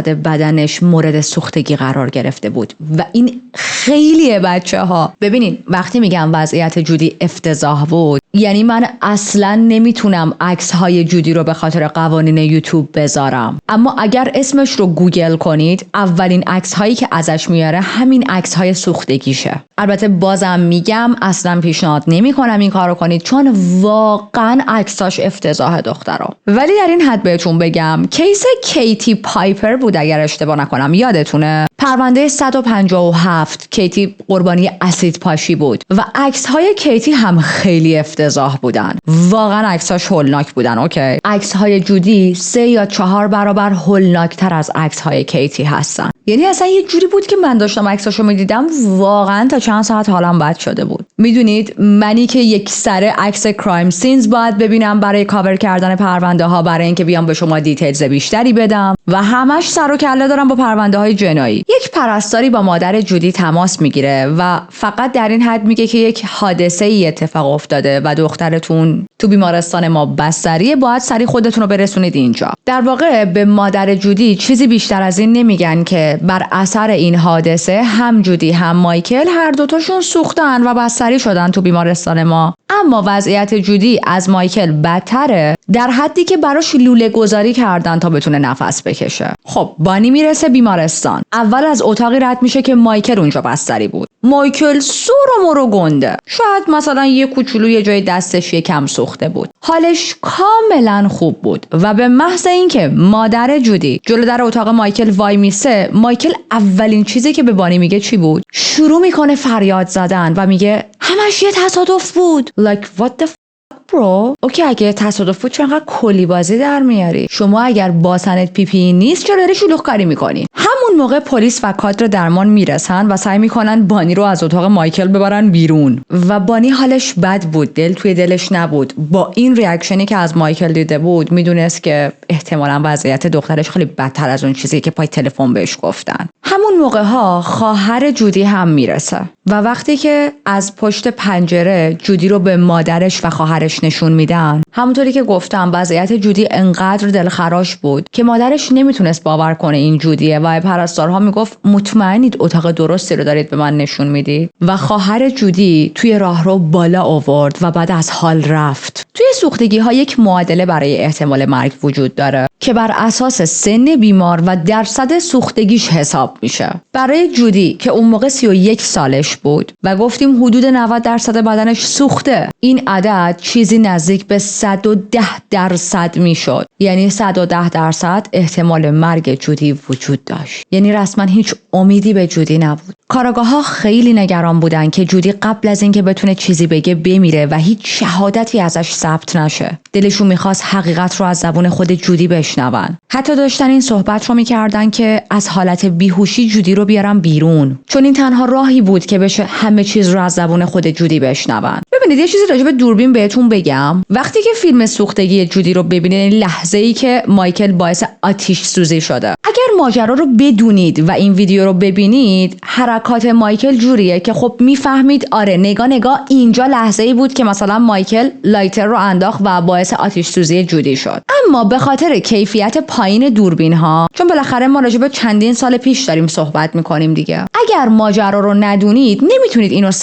بدنش مورد سوختگی قرار گرفته بود و این خیلیه بچه‌ها. ببینین وقتی میگم وضعیت جودی افتضاح بود یعنی من اصلا نمیتونم عکس های جودی رو به خاطر قوانین یوتیوب بذارم، اما اگر اسمش رو گوگل کنید اولین عکس هایی که ازش میاره همین عکس های سوختگیشه. البته بازم میگم اصلا پیشنهاد نمیکنم این کارو کنید چون واقعا عکساش افتضاح دخترا. ولی در این حد بهتون بگم کیس کیتی پایپر بود اگر اشتباه نکنم، یادتونه؟ پرونده 157 کیتی قربانی اسید پاشی بود و عکس های کیتی هم خیلی افتضاح بودن. واقعا عکساش هولناک بودن. اوکی، عکس های جودی 3 یا 4 برابر هولناکتر از عکس های کیتی هستن. یعنی اصلا یه جوری بود که من داشتم عکساشو میدیدم واقعا تا چند ساعت حالم بد شده بود. میدونید منی که یک سره عکس کرایم سینز باید ببینم برای کاور کردن پرونده ها، برای اینکه بیام به شما دیتیلز بیشتری بدم، و همش سر و کله دارن با پرونده های جنایی. یک پرستاری با مادر جودی تماس میگیره و فقط در این حد میگه که یک حادثه ای اتفاق افتاده و دخترتون تو بیمارستان ما بستریه، باید سری خودتون رو برسونید اینجا. در واقع به مادر جودی چیزی بیشتر از این نمیگن که بر اثر این حادثه هم جودی هم مایکل هر دوتاشون سوختن و بستری شدن تو بیمارستان ما. اما وضعیت جودی از مایکل بدتره، در حدی که براش لوله گذاری کردن تا بتونه نفس بکشه. خب بانی میرسه بیمارستان. اول از اتاقی رد میشه که مایکل اونجا بستری بود. مایکل سر و مرو گنده، شاید مثلا یه کوچولو یه جای دستش یکم سوخته بود. حالش کاملا خوب بود و به محض اینکه مادر جودی جلو در اتاق مایکل وای میسه، مایکل اولین چیزی که به بانی میگه چی بود؟ شروع میکنه فریاد زدن و میگه همش یه تصادف بود. Like what the برو، اوکی اگه تصادف بود چرا کلی بازی در میاری؟ شما اگر باسنت پیپی نیست چرا داری شلوغ کاری میکنی؟ همون موقع پلیس و کادر درمان میرسن و سعی میکنن بانی رو از اتاق مایکل ببرن بیرون و بانی حالش بد بود، دل توی دلش نبود. با این ریاکشنی که از مایکل دیده بود میدونست که احتمالاً وضعیت دخترش خیلی بدتر از اون چیزی که پای تلفن بهش گفتن. همون موقع ها خواهر جودی هم میرسه و وقتی که از پشت پنجره جودی رو به مادرش و خواهرش نشون میدن، همونطوری که گفتم وضعیت جودی انقدر دلخراش بود که مادرش نمیتونست باور کنه این جودیه و پرستارها میگفت مطمئنید اتاق درستی رو دارید به من نشون میدید؟ و خواهر جودی توی راهرو بالا آورد و بعد از حال رفت. توی سوختگی ها یک معادله برای احتمال مرگ وجود داره که بر اساس سن بیمار و درصد سوختگیش حساب میشه. برای جودی که اون موقع 31 سالش بود و گفتیم حدود 90% بدنش سوخته، این عدد چیزی نزدیک به 110% میشد. یعنی 110% احتمال مرگ جودی وجود داشت. یعنی رسما هیچ امیدی به جودی نبود. کاراگاه‌ها خیلی نگران بودن که جودی قبل از اینکه بتونه چیزی بگه بمیره و هیچ شهادتی ازش ثبت نشه. دلشون میخواست حقیقت رو از زبون خود جودی بشنون. حتی داشتن این صحبت رو میکردن که از حالت بیهوشی جودی رو بیارن بیرون، چون این تنها راهی بود که بشه همه چیز رو از زبون خود جودی بشنون. ببینید یه چیزی راجع به دوربین بهتون بگم. وقتی که فیلم سوختگی جودی رو ببینید، لحظه‌ای که مایکل باعث آتش سوزی شده، اگر ماجرا رو بدونید و این ویدیو رو ببینید، حرکات مایکل جوریه که خب میفهمید آره نگاه اینجا لحظه‌ای بود که مثلا مایکل لایتر رو انداخت و باعث آتش سوزی جودی شد. اما به خاطر کیفیت پایین دوربین ها، چون بالاخره ما راجع به چندین سال پیش داریم صحبت میکنیم دیگه، اگر ماجرا رو ندونید نمیتونید اینو 100%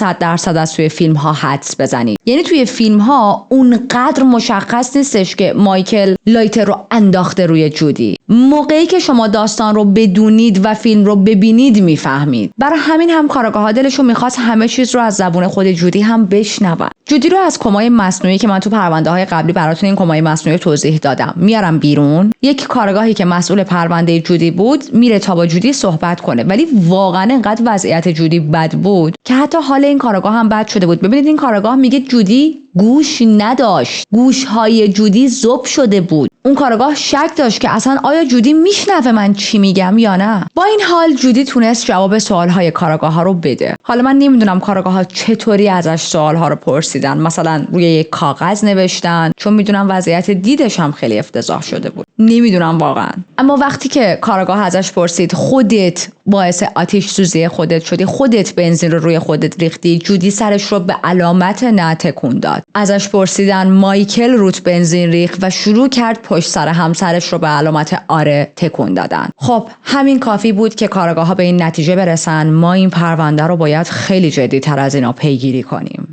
از توی فیلم ها حدس بزنید. یعنی توی فیلم ها اونقدر مشخص نیستش که مایکل لایتر رو انداخته روی جودی. موقعی که شما داستان رو بدونید و فیلم رو ببینید میفهمید. برای همین هم کاراگاه‌ها دلشون میخواست همه چیز رو از زبون خود جودی هم بشنون. جودی رو از کمای مصنوعی که من تو پرونده‌های قبلی براتون این کمای مصنوعی توضیح دادم میارم بیرون. یک کارگاهی که مسئول پرونده جودی بود میره تا با جودی صحبت کنه، ولی واقعا انقدر وضعیت جودی بد بود که حتی حال این کارگاه هم بد شده بود. ببینید این کارگاه میگه جودی گوش نداشت، گوش‌های جودی ذوب شده بود. اون کارگاه شک داشت که اصلا آیا جودی میشنوه من چی میگم یا نه. با این حال جودی تونست جواب سوالهای کارگاه‌ها رو بده. حالا من نمیدونم کارگاه‌ها چطوری ازش سوال‌ها رو پرسیدن، مثلا روی یک کاغذ نوشتن، چون میدونم وضعیت دیدش هم خیلی افتضاح شده بود. نمیدونم واقعا. اما وقتی که کارگاه ازش پرسید خودت باعث آتش سوزی خودت شدی، خودت بنزین رو روی خودت ریختی، جودی سرش رو به علامت نه تکون داد. ازش پرسیدن مایکل روت بنزین ریخت و شروع کرد پشت سر همسرش رو به علامت آره تکون دادن. خب همین کافی بود که کارگاه‌ها به این نتیجه برسن ما این پرونده رو باید خیلی جدی‌تر از اینا پیگیری کنیم.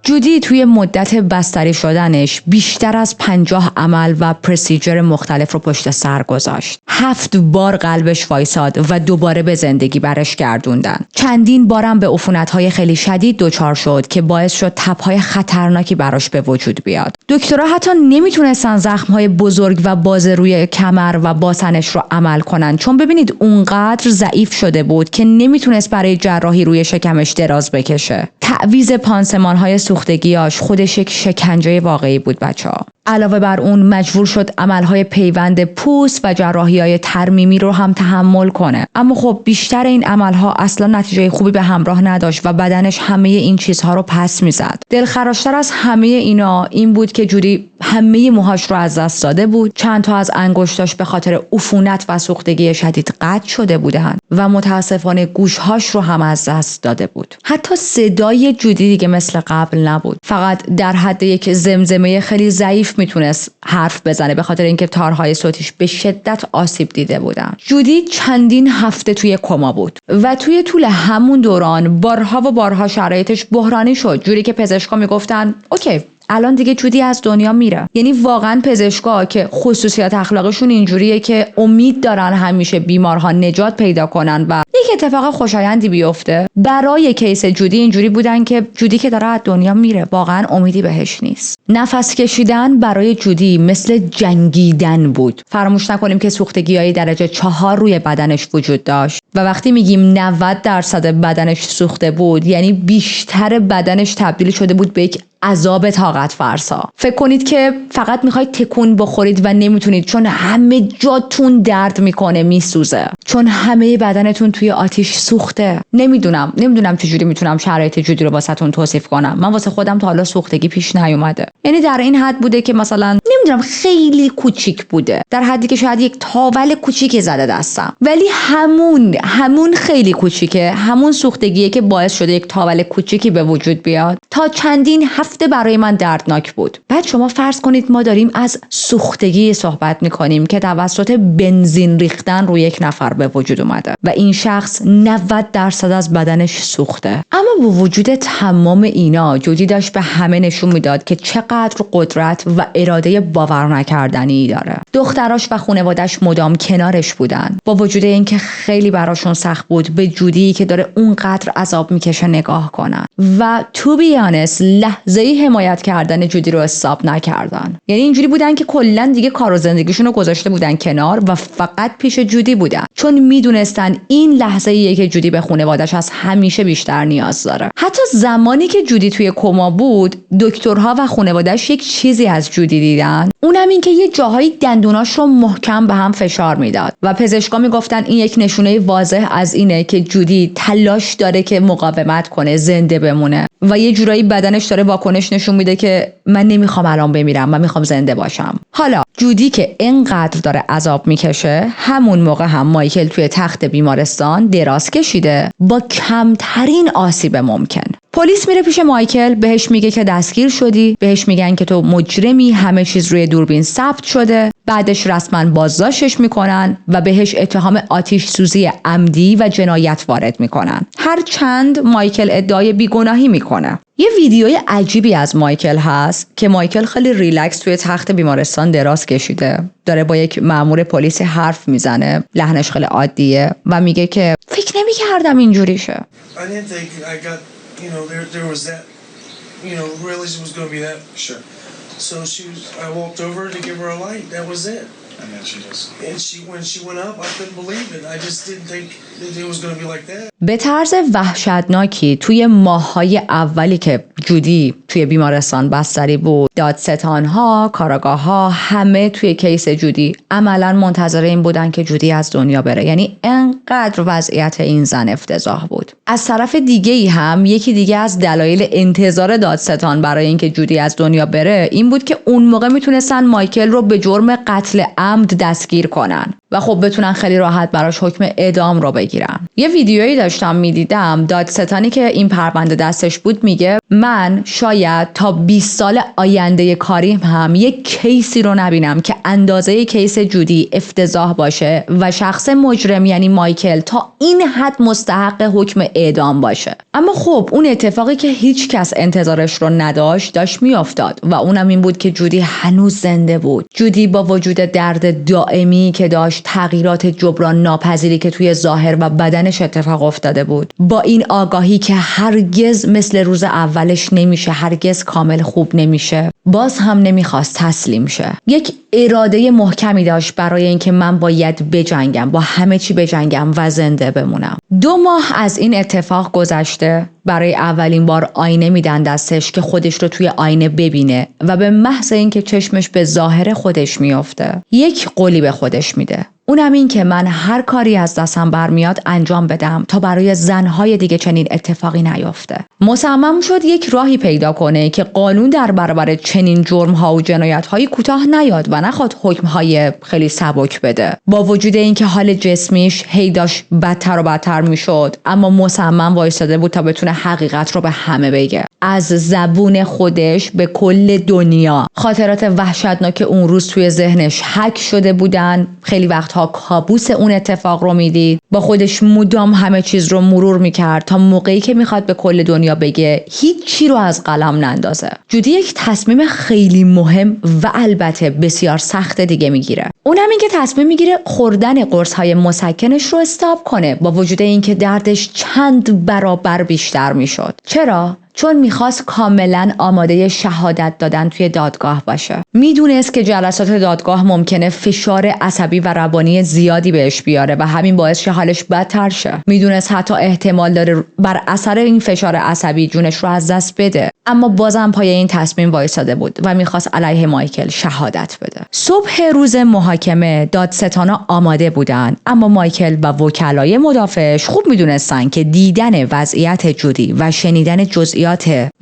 جودی توی مدت بستری شدنش بیشتر از 50 عمل و پروسیجر مختلف رو پشت سر گذاشت. 7 بار قلبش وایساد و دوباره به زندگی برش گردوندن. چندین بارم به عفونت‌های خیلی شدید دچار شد که باعث شد تب‌های خطرناکی براش به وجود بیاد. دکترها حتی نمیتونستن زخم‌های بزرگ و باز روی کمر و باسنش رو عمل کنن، چون ببینید اونقدر ضعیف شده بود که نمیتونست برای جراحی روی شکمش دراز بکشه. تعویض پانسمان‌های سوختگیاش خودش یک شکنجه واقعی بود بچه‌ها. علاوه بر اون مجبور شد عملهای پیوند پوست و جراحی‌های ترمیمی رو هم تحمل کنه. اما خب بیشتر این عملها اصلا نتیجه خوبی به همراه نداشت و بدنش همه این چیزها رو پس میزد. دلخراشتر از همه اینا این بود که جودی همه موهاش رو از دست داده بود، چند تا از انگشتاش به خاطر عفونت و سوختگی شدید قطع شده بودن و متاسفانه گوشهاش رو هم از دست داده بود. حتی صدای جودی دیگه مثل قبل نبود، فقط در حد یک زمزمه خیلی ضعیف میتونست حرف بزنه به خاطر اینکه تارهای صوتیش به شدت آسیب دیده بودن. جودی چندین هفته توی کما بود و توی طول همون دوران بارها و بارها شرایطش بحرانی شد، جوری که پزشکا میگفتن اوکی الان دیگه جودی از دنیا میره. یعنی واقعا پزشکا که خصوصیات اخلاقشون اینجوریه که امید دارن همیشه بیمارها نجات پیدا کنن و یک اتفاق خوشایندی بیفته، برای کیس جودی اینجوری بودن که جودی که داره از دنیا میره، واقعا امیدی بهش نیست. نفس کشیدن برای جودی مثل جنگیدن بود. فراموش نکنیم که سوختگی‌های درجه 4 روی بدنش وجود داشت و وقتی میگیم 90% بدنش سوخته بود یعنی بیشتر بدنش تبدیل شده بود به یک عذاب طاقت فرسا. فکر کنید که فقط میخواید تکون بخورید و نمیتونید، چون همه جاتون درد میکنه، میسوزه، چون همه بدنتون توی آتیش سوخته. نمیدونم چجوری میتونم شرایط جودی رو واسهتون توصیف کنم. من واسه خودم تا حالا سوختگی پیش نیومده. یعنی در این حد بوده که مثلا نمیدونم خیلی کوچیک بوده، در حدی که شاید یک تاول کوچیکی زده دستم، ولی همون خیلی کوچیکه، همون سوختگیه که باعث شده یک تاول کوچیکی به وجود بیاد. تا چندین هفته برای من دردناک بود. بعد شما فرض کنید ما داریم از سوختگی صحبت میکنیم که توسط بنزین ریختن روی یک نفر به وجود اومده و این شخص 90% از بدنش سوخته. اما با وجود تمام اینا جودی داشت به همه نشون میداد که چقدر قدرت و اراده باور نکردنی داره. دختراش و خانواده‌اش مدام کنارش بودن، با وجود اینکه خیلی براشون سخت بود به جودی که داره اونقدر عذاب میکشه نگاه کنن و تو بیانس لحظه‌ای حمایت کردن جودی رو استاپ نکردن. یعنی اینجوری بودن که کلا دیگه کار و زندگیشون رو گذاشته بودن کنار و فقط پیش جودی بودن، چون میدونستن این لحظه‌ایه که جودی به خانواده‌اش از همیشه بیشتر نیاز داره. حتی زمانی که جودی توی کما بود دکترها و خانواده‌اش یک چیزی از جودی دیدن، اونم این که یه جاهایی دندوناش رو محکم به هم فشار میداد و پزشکا میگفتن این یک نشونه واضح از اینه که جودی تلاش داره که مقاومت کنه، زنده بمونه و یه جورایی بدنش داره واکنش نشون میده که من نمیخوام الان بمیرم، من میخوام زنده باشم. حالا جودی که اینقدر داره عذاب میکشه، همون موقع هم مایکل توی تخت بیمارستان دراز کشیده با کمترین آسیب ممکن. پلیس میره پیش مایکل، بهش میگه که دستگیر شدی، بهش میگن که تو مجرمی، همه چیز روی دوربین ثبت شده. بعدش رسما بازداشتش میکنن و بهش اتهام آتش سوزی عمدی و جنایت وارد میکنن، هرچند مایکل ادعای بیگناهی میکنه. یه ویدیوی عجیبی از مایکل هست که مایکل خیلی ریلکس توی تخت بیمارستان دراز کشیده، داره با یک مأمور پلیس حرف میزنه، لحنش خیلی عادیه و میگه که فکر نمی‌کردم اینجوری شه. There was that, realized it was going to be that. Sure. So I walked over to give her a light. That was it. And then when she went up, I couldn't believe it. I just didn't think that it was going to be like that. به طرز وحشتناکی توی ماه‌های اولی که جودی توی بیمارستان بستری بود، دادستان‌ها، کاراگاه‌ها، همه توی کیس جودی عملاً منتظر این بودن که جودی از دنیا بره. یعنی انقدر وضعیت این زن افتضاح بود. از طرف دیگه‌ای هم یکی دیگه از دلایل انتظار دادستان برای اینکه جودی از دنیا بره این بود که اون موقع میتونستن مایکل رو به جرم قتل عمد دستگیر کنن و خب بتونن خیلی راحت براش حکم اعدام رو بگیرن. یه ویدیویی داشتم میدیدم، دادستانی که این پرونده دستش بود میگه من شاید تا 20 سال آینده کاریم هم یک کیسی رو نبینم که اندازه کیس جودی افتضاح باشه و شخص مجرم یعنی مایکل تا این حد مستحق حکم اعدام باشه. اما خب اون اتفاقی که هیچ کس انتظارش رو نداشت داشت میافتاد و اونم این بود که جودی هنوز زنده بود. جودی با وجود درد دائمی که داشت، تغییرات جبران ناپذیری که توی ظاهر و بدنش اتفاق افتاده بود، با این آگاهی که هرگز مثل روز اولش نمیشه، هرگز کامل خوب نمیشه، باز هم نمیخواست تسلیم شه. یک اراده محکمی داشت برای اینکه من باید بجنگم، با همه چی بجنگم و زنده بمونم. 2 ماه از این اتفاق گذشته، برای اولین بار آینه میدن دستش که خودش رو توی آینه ببینه و به محض اینکه چشمش به ظاهر خودش میافته یک قولی به خودش میده. اونم این که من هر کاری از دستم برمیاد انجام بدم تا برای زنهای دیگه چنین اتفاقی نیفته. مصمم شد یک راهی پیدا کنه که قانون در برابر چنین جرم‌ها و جنایت‌های کوتاه نیاد و نخواد حکم‌های خیلی سبک بده. با وجود اینکه حال جسمیش هی داشت بدتر و بدتر میشد، اما مصمم وایساده بود تا بتونه حقیقت رو به همه بگه. از زبون خودش به کل دنیا خاطرات وحشتناک اون روز توی ذهنش حک شده بودن. خیلی وقتها کابوس اون اتفاق رو میدید. با خودش مدام همه چیز رو مرور میکرد تا موقعی که میخواد به کل دنیا بگه هیچ چی رو از قلم نندازه. جودی یک تصمیم خیلی مهم و البته بسیار سخت دیگه میگیره. اونم این که تصمیم میگیره خوردن قرص‌های مسکنش رو استاپ کنه، با وجود اینکه دردش چند برابر بیشتر میشد. چرا؟ چون میخواست کاملا آماده شهادت دادن توی دادگاه باشه. میدونست که جلسات دادگاه ممکنه فشار عصبی و روانی زیادی بهش بیاره و همین باعث شه حالش بدتر شه. میدونست حتی احتمال داره بر اثر این فشار عصبی جونش رو از دست بده، اما بازم پای این تصمیم وایساده بود و میخواست علیه مایکل شهادت بده. صبح روز محاکمه دادستانا آماده بودن، اما مایکل و وکلای مدافعش خوب میدونستن که دیدن وضعیت جودی و شنیدن جزئیات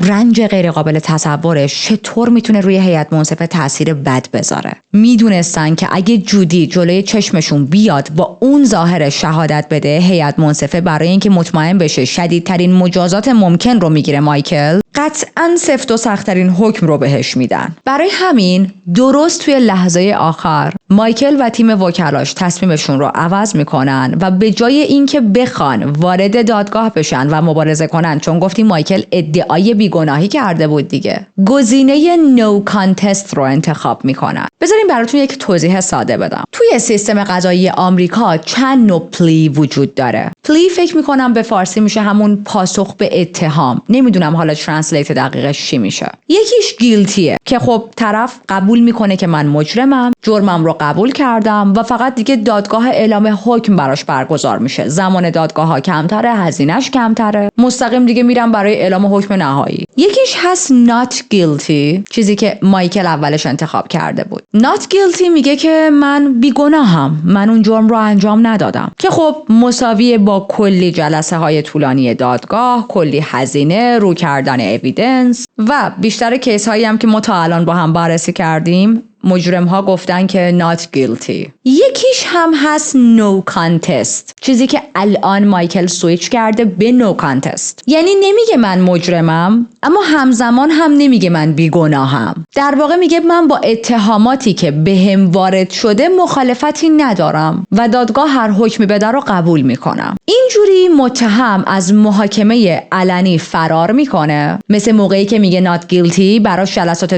رنج غیر قابل تصورش چطور میتونه روی هیئت منصفه تاثیر بد بذاره. میدونستن که اگه جودی جلوی چشمشون بیاد با اون ظاهر شهادت بده، هیئت منصفه برای اینکه مطمئن بشه شدیدترین مجازات ممکن رو میگیره مایکل، قطعاً سفت و سخت‌ترین حکم رو بهش میدن. برای همین درست توی لحظه آخر مایکل و تیم وکلاش تصمیمشون رو عوض میکنن و به جای اینکه بخوان وارد دادگاه بشن و مبارزه کنن، چون گفتیم مایکل ادعای بیگناهی کرده بود دیگه، گزینه نو کانتست رو انتخاب میکنن. بذارین براتون یک توضیح ساده بدم. توی سیستم قضایی آمریکا چند نوع پلی وجود داره. پلی فکر میکنم به فارسی میشه همون پاسخ به اتهام. نمیدونم حالا ترنسلیت دقیقش چی میشه. یکیش گیلتیه که خب طرف قبول میکنه که من مجرمم، جرمم رو قبول کردم و فقط دیگه دادگاه اعلام حکم براش برگزار میشه. زمان دادگاه ها کمتره، هزینه‌اش کمتره، مستقیم دیگه میرم برای اعلام حکم نهایی. یکیش هست not guilty، چیزی که مایکل اولش انتخاب کرده بود. not guilty میگه که من بیگناهم، من اون جرم رو انجام ندادم، که خب مساویه با کلی جلسه های طولانی دادگاه، کلی هزینه، رو کردن اویدنس و بیشتر کیس هایی هم که ما تا الان با هم بررسی کردیم مجرم ها گفتن که not guilty. یکیش هم هست no contest، چیزی که الان مایکل سویچ کرده به no contest. یعنی نمیگه من مجرمم، اما همزمان هم نمیگه من بیگناهم. در واقع میگه من با اتهاماتی که بهم وارد شده مخالفتی ندارم و دادگاه هر حکمی بده رو قبول میکنم. اینجوری متهم از محاکمه علنی فرار میکنه، مثل موقعی که میگه not guilty براش جلسات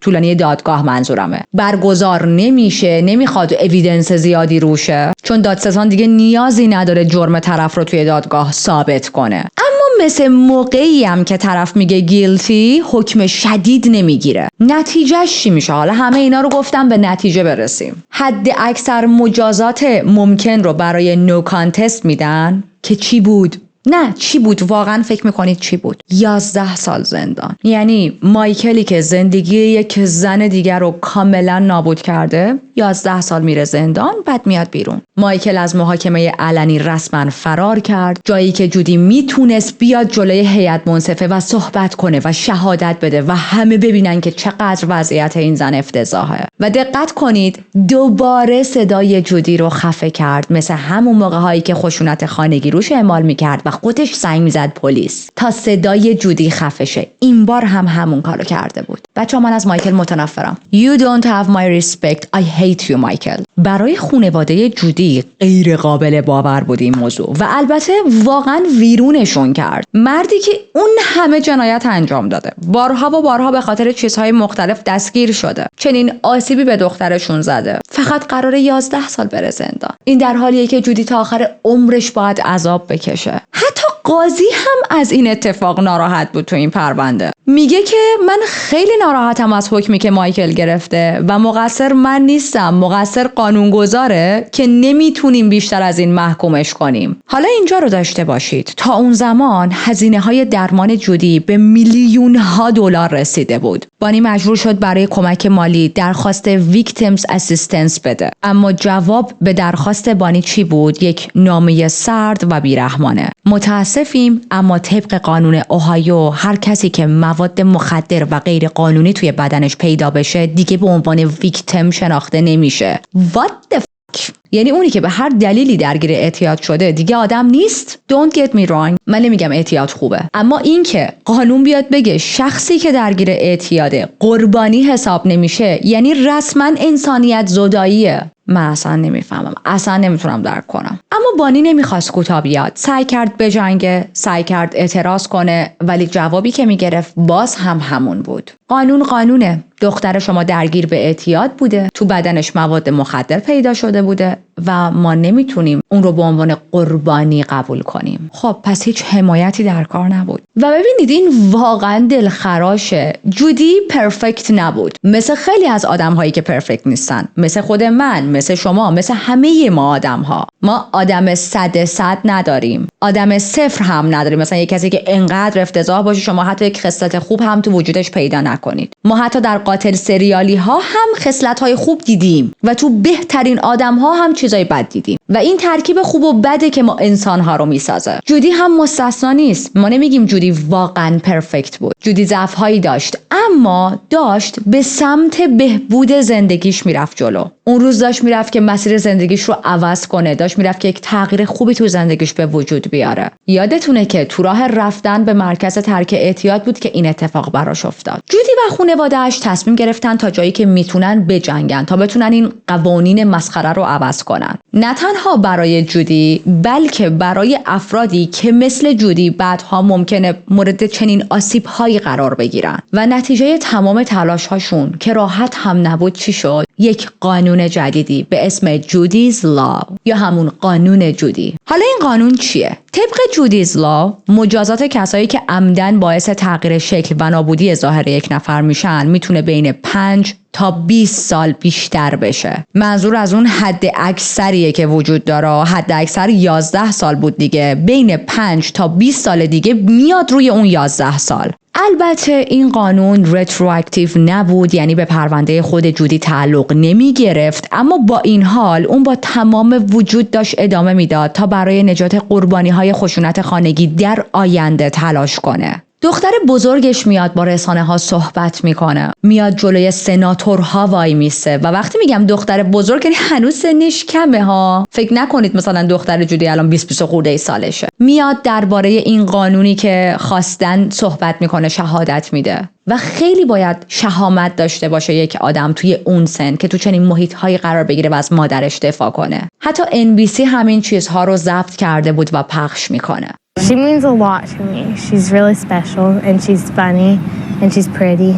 طولانی دادگاه منظورمه برگزار نمیشه، نمیخواد اویدنس زیادی روشه، چون دادستان دیگه نیازی نداره جرم طرف رو توی دادگاه ثابت کنه. اما مثل موقعی هم که طرف میگه گیلتی، حکم شدید نمیگیره. نتیجهش چی میشه؟ حالا همه اینا رو گفتم، به نتیجه برسیم. حد اکثر مجازات ممکن رو برای نو کانتست میدن که چی بود؟ نه چی بود؟ واقعا فکر میکنید چی بود؟ 11 سال زندان. یعنی مایکلی که زندگی یک زن دیگر رو کاملا نابود کرده 11 سال میره زندان، بعد میاد بیرون. مایکل از محاکمه علنی رسما فرار کرد، جایی که جودی میتونست بیاد جلوی هیئت منصفه و صحبت کنه و شهادت بده و همه ببینن که چقدر وضعیت این زن افتضاحه. و دقت کنید دوباره صدای جودی رو خفه کرد، مثل همون موقع هایی که خشونت خانگی روش اعمال میکرد و خودش زنگ میزد پلیس تا صدای جودی خفه شه. این بار هم همون کارو کرده بود. بچه‌ها من از مایکل متنفرم. You don't have my respect. I hate you مایکل. برای خانواده جودی غیر قابل باور بود این موضوع و البته واقعا ویرونشون کرد. مردی که اون همه جنایت انجام داده، بارها و بارها به خاطر چیزهای مختلف دستگیر شده، چنین آسیبی به دخترشون زده، فقط قراره 11 سال بره زندان. این در حالیه که جودی تا آخر عمرش باید عذاب بکشه. حتی قاضی هم از این اتفاق ناراحت بود تو این پرونده. میگه که من خیلی ناراحتم از حکمی که مایکل گرفته و مقصر من نیستم، مقصر قانونگذاره که نمیتونیم بیشتر از این محکومش کنیم. حالا اینجا رو داشته باشید تا اون زمان هزینه‌های درمان جودی به میلیون‌ها دلار رسیده بود. بانی مجبور شد برای کمک مالی درخواست ویکتیمز اسیستنس بده، اما جواب به درخواست بانی چی بود؟ یک نامه سرد و بیرحمانه. متاسفیم اما طبق قانون اوهایو هر کسی که مواد مخدر و غیر قانونی توی بدنش پیدا بشه دیگه به عنوان ویکتیم شناخته نمیشه. What the fuck؟ یعنی اونی که به هر دلیلی درگیر اعتیاد شده دیگه آدم نیست؟ Don't get me wrong، من نمیگم اعتیاد خوبه، اما این که قانون بیاد بگه شخصی که درگیر اعتیاده قربانی حساب نمیشه یعنی رسما انسانیت زداییه. من اصلا نمیفهمم، اصلا نمیتونم درک کنم. اما بانی نمیخواست کوتاه بیاد، سعی کرد بجنگه، سعی کرد اعتراض کنه، ولی جوابی که میگرفت باز هم همون بود. قانون قانونه. دختر شما درگیر به اعتیاد بوده، تو بدنش مواد مخدر پیدا شده بوده و ما نمیتونیم اون رو به عنوان قربانی قبول کنیم. خب پس هیچ حمایتی در کار نبود. و ببینید این واقعا دلخراشه. جودی پرفکت نبود، مثل خیلی از آدم‌هایی که پرفکت نیستن، مثل خود من، مثل شما، مثل همه ما آدم‌ها. ما آدم 100 نداریم، آدم 0 هم نداریم. مثلا یک کسی که انقدر افتضاح باشه شما حتی یک خصلت خوب هم تو وجودش پیدا نکنید. ما حتی در قاتل سریالی ها هم خصلت‌های خوب دیدیم و تو بهترین آدم‌ها هم چیزای بد دیدیم و این ترکیب خوب و بده که ما انسان‌ها رو میسازه. جودی هم مستثنا نیست. ما نمیگیم جودی واقعا پرفکت بود. جودی ضعف‌هایی داشت اما داشت به سمت بهبود زندگیش میرفت جلو. اون روز داشت میرفت که مسیر زندگیش رو عوض کنه، داشت میرفت که یک تغییر خوبی تو زندگیش به وجود بیاره. یادتونه که تو راه رفتن به مرکز ترک اعتیاد بود که این اتفاق براش افتاد. جودی و خانواده‌اش تصمیم گرفتن تا جایی که میتونن بجنگن تا بتونن این قوانین مسخره رو عوض کنن. نه تنها برای جودی بلکه برای افرادی که مثل جودی بعدها ممکنه مورد چنین آسیب‌هایی قرار بگیرن. و نتیجه تمام تلاش‌هاشون که راحت هم نبود چی شد؟ یک قانون جدیدی به اسم جودیز لا یا همون قانون جودی. حالا این قانون چیه؟ طبق جودیز لا مجازات کسایی که عمدن باعث تغییر شکل و نابودی ظاهر یک نفر میشن میتونه بین 5 تا 20 سال بیشتر بشه. منظور از اون حد اکثریه که وجود داره. حد اکثر 11 سال بود دیگه. بین 5 تا 20 سال دیگه میاد روی اون 11 سال. البته این قانون رتروآکتیو نبود، یعنی به پرونده خود جودی تعلق نمی گرفت، اما با این حال اون با تمام وجود داشت ادامه میداد تا برای نجات قربانی‌های خشونت خانگی در آینده تلاش کنه. دختر بزرگش میاد با رسانه ها صحبت میکنه، میاد جلوی سناتورها وای میسه و وقتی میگم دختر بزرگ یعنی هنوز سنش کمه ها. فکر نکنید مثلا دختر جودی الان 20 خورده سالشه. میاد درباره این قانونی که خواستن صحبت میکنه، شهادت میده. و خیلی باید شهامت داشته باشه یک آدم توی اون سن که تو چنین محیط‌هایی قرار بگیره و از مادرش دفاع کنه. حتی NBC همین چیزها رو ضبط کرده بود و پخش میکنه. She means a lot to me. She's really special and she's funny and she's pretty.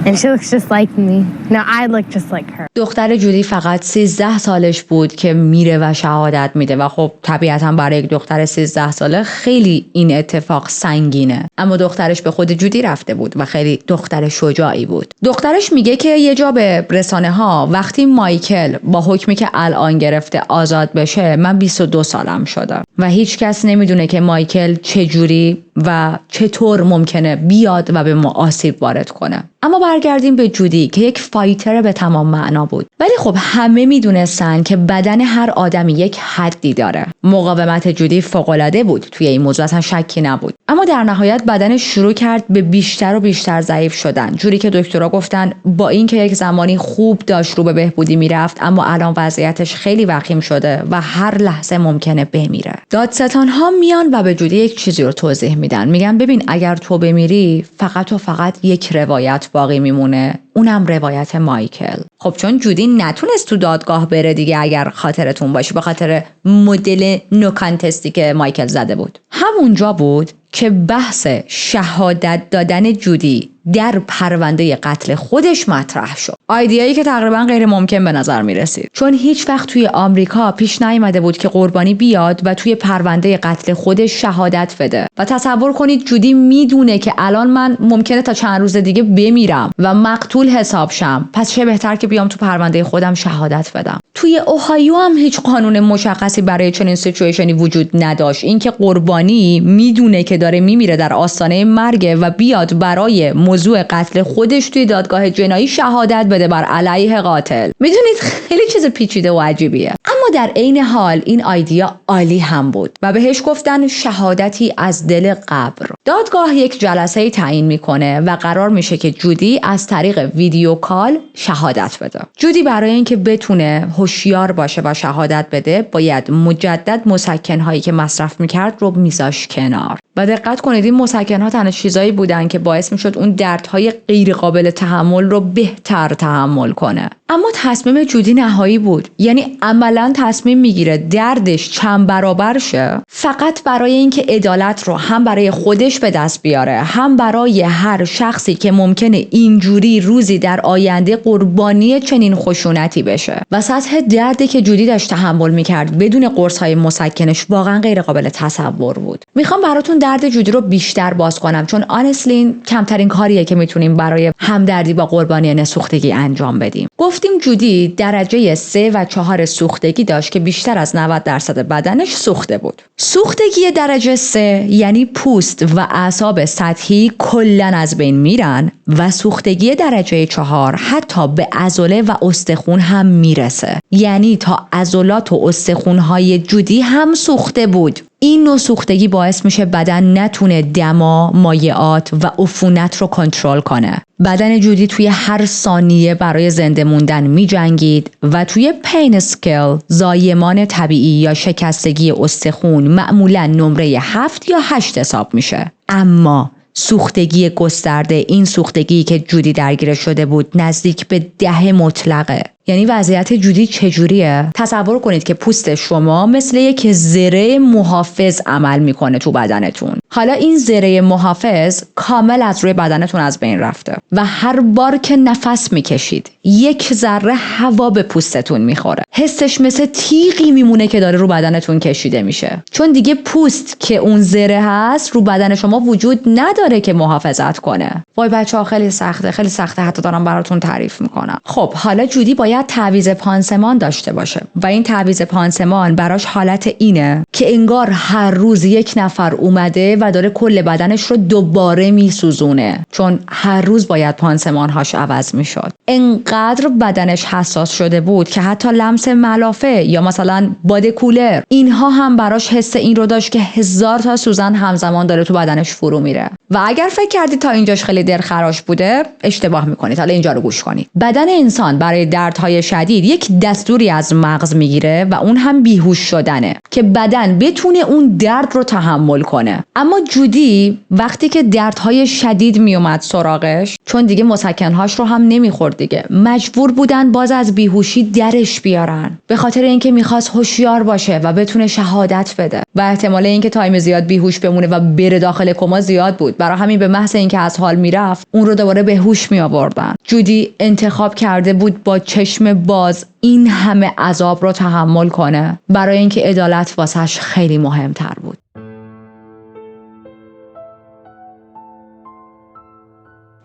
And she looks just like me. No, I look just like her. دختر جودی فقط 13 سالش بود که میره و شهادت میده و خب طبیعتا برای یک دختر 13 ساله خیلی این اتفاق سنگینه. اما دخترش به خود جودی رفته بود و خیلی دختر شجاعی بود. دخترش میگه که یه جا به رسانه ها وقتی مایکل با حکمی که الان گرفته آزاد بشه من 22 سالم شده و هیچ کس نمیدونه که مایکل چجوری و چطور ممکنه بیاد و به ما آسیب وارد کنه. اما برگردیم به جودی که یک فایتر به تمام معنا بود. ولی خب همه میدونستن که بدن هر آدمی یک حدی داره. مقاومت جودی فوق‌العاده بود، توی این موضوع اصلا شکی نبود. اما در نهایت بدنش شروع کرد به بیشتر و بیشتر ضعیف شدن، جوری که دکترها گفتن با اینکه یک زمانی خوب داشت رو به بهبودی میرفت اما الان وضعیتش خیلی وخیم شده و هر لحظه ممکنه بمیره. دادستان‌ها میان و به جودی یک چیزی رو توضیح میدن. میگن ببین اگر تو بمیری فقط و فقط یک روایت باقی میمونه، اونم روایت مایکل. خب چون جودی نتونست تو دادگاه بره دیگه، اگر خاطرتون باشه، به خاطر مدل نو کانتستی که مایکل زده بود. همونجا بود که بحث شهادت دادن جودی در پرونده قتل خودش مطرح شد. ایده‌ای که تقریبا غیر ممکن به نظر می رسید، چون هیچ وقت توی آمریکا پیش نیامده بود که قربانی بیاد و توی پرونده قتل خودش شهادت بده. و تصور کنید جودی میدونه که الان من ممکنه تا چند روز دیگه بمیرم و مقتول حساب شم، پس چه بهتر که بیام تو پرونده خودم شهادت بدم. توی اوهایو هم هیچ قانون مشخصی برای چنین سیچویشنی وجود نداشت. اینکه قربانی میدونه که داره میمیره، در آستانه مرگ و بیاد برای موضوع قتل خودش توی دادگاه جنایی شهادت بده بر علیه قاتل. میدونید خیلی چیز پیچیده و عجیبیه. اما در عین حال این ایده عالی هم بود و بهش گفتن شهادتی از دل قبر. دادگاه یک جلسه تعیین میکنه و قرار میشه که جودی از طریق ویدیو کال شهادت بده. جودی برای اینکه بتونه هوشیار باشه و شهادت بده باید مجدد مسکن‌هایی که مصرف میکرد رو میذاش کنار. و دقت کنید این مسکن‌ها تنها چیزایی بودن که باعث میشد اون دردهای غیر قابل تحمل رو بهتر تحمل کنه. اما تصمیم جودی نهایی بود، یعنی عملاً تصمیم میگیره دردش چند برابر شه فقط برای اینکه عدالت رو هم برای خودش به دست بیاره، هم برای هر شخصی که ممکنه اینجوری روزی در آینده قربانی چنین خشونتی بشه. و سطح دردی که جودی داشت تحمل میکرد بدون قرص‌های مسکنش واقعا غیر قابل تصور بود. میخوام براتون درد جودی رو بیشتر باز کنم، چون آنستلی کمترین کاریه که میتونیم برای همدردی با قربانیان سوختگی انجام بدیم. گفتیم جودی درجه 3 و 4 سوختگی داشت که بیشتر از 90% بدنش سوخته بود. سوختگی درجه 3 یعنی پوست و اعصاب سطحی کلاً از بین میرن و سوختگی درجه 4 حتی به عضله و استخون هم میرسه، یعنی تا عضلات و استخونهای جودی هم سوخته بود. این نوع سوختگی باعث میشه بدن نتونه دما، مایعات و عفونت رو کنترل کنه. بدن جودی توی هر ثانیه برای زنده موندن میجنگید و توی پین اسکیل زایمان طبیعی یا شکستگی استخون معمولاً نمره 7 یا 8 حساب میشه. اما سوختگی گسترده، این سوختگی که جودی درگیر شده بود، نزدیک به 10 مطلقه. یعنی وضعیت جودی چجوریه؟ تصور کنید که پوست شما مثل یک زره محافظ عمل میکنه تو بدنتون. حالا این زره محافظ کامل از روی بدنتون از بین رفته و هر بار که نفس میکشید یک ذره هوا به پوستتون میخوره. حسش مثل تیغی میمونه که داره رو بدنتون کشیده میشه، چون دیگه پوست که اون زره هست رو بدن شما وجود نداره که محافظت کنه. وای بچه‌ها خیلی سخته، خیلی سخته، حتی دارم براتون تعریف میکنم. خب حالا جودی باید تعویض پانسمان داشته باشه و این تعویض پانسمان براش حالت اینه که انگار هر روز یک نفر اومده و داره کل بدنش رو دوباره میسوزونه، چون هر روز باید پانسمانهاش عوض میشد. انقدر بدنش حساس شده بود که حتی لمس ملافه یا مثلا باد کولر اینها هم براش حس این رو داشت که 1000 تا سوزن همزمان داره تو بدنش فرو میره. و اگر فکر کردید تا اینجاش خیلی دلخراش بوده، اشتباه میکنید. حالا اینجا رو گوش کنید. بدن انسان برای دردهای شدید یک دستوری از مغز میگیره و اون هم بیهوش شدنه که بدن بتونه اون درد رو تحمل کنه. اما جودی وقتی که دردهای شدید میومد سراغش، چون دیگه مسکنهاش رو هم نمیخورد دیگه، مجبور بودن باز از بیهوشی درش بیارن، به خاطر اینکه میخواست هوشیار باشه و بتونه شهادت بده و احتمال اینکه تایم زیاد بیهوش بمونه و بره داخل کما زیاد بود. برای همین به محض اینکه از حال میرفت اون رو دوباره به هوش می آوردن. جودی انتخاب کرده بود با چشم باز این همه عذاب رو تحمل کنه، برای اینکه عدالت واسش خیلی مهمتر بود.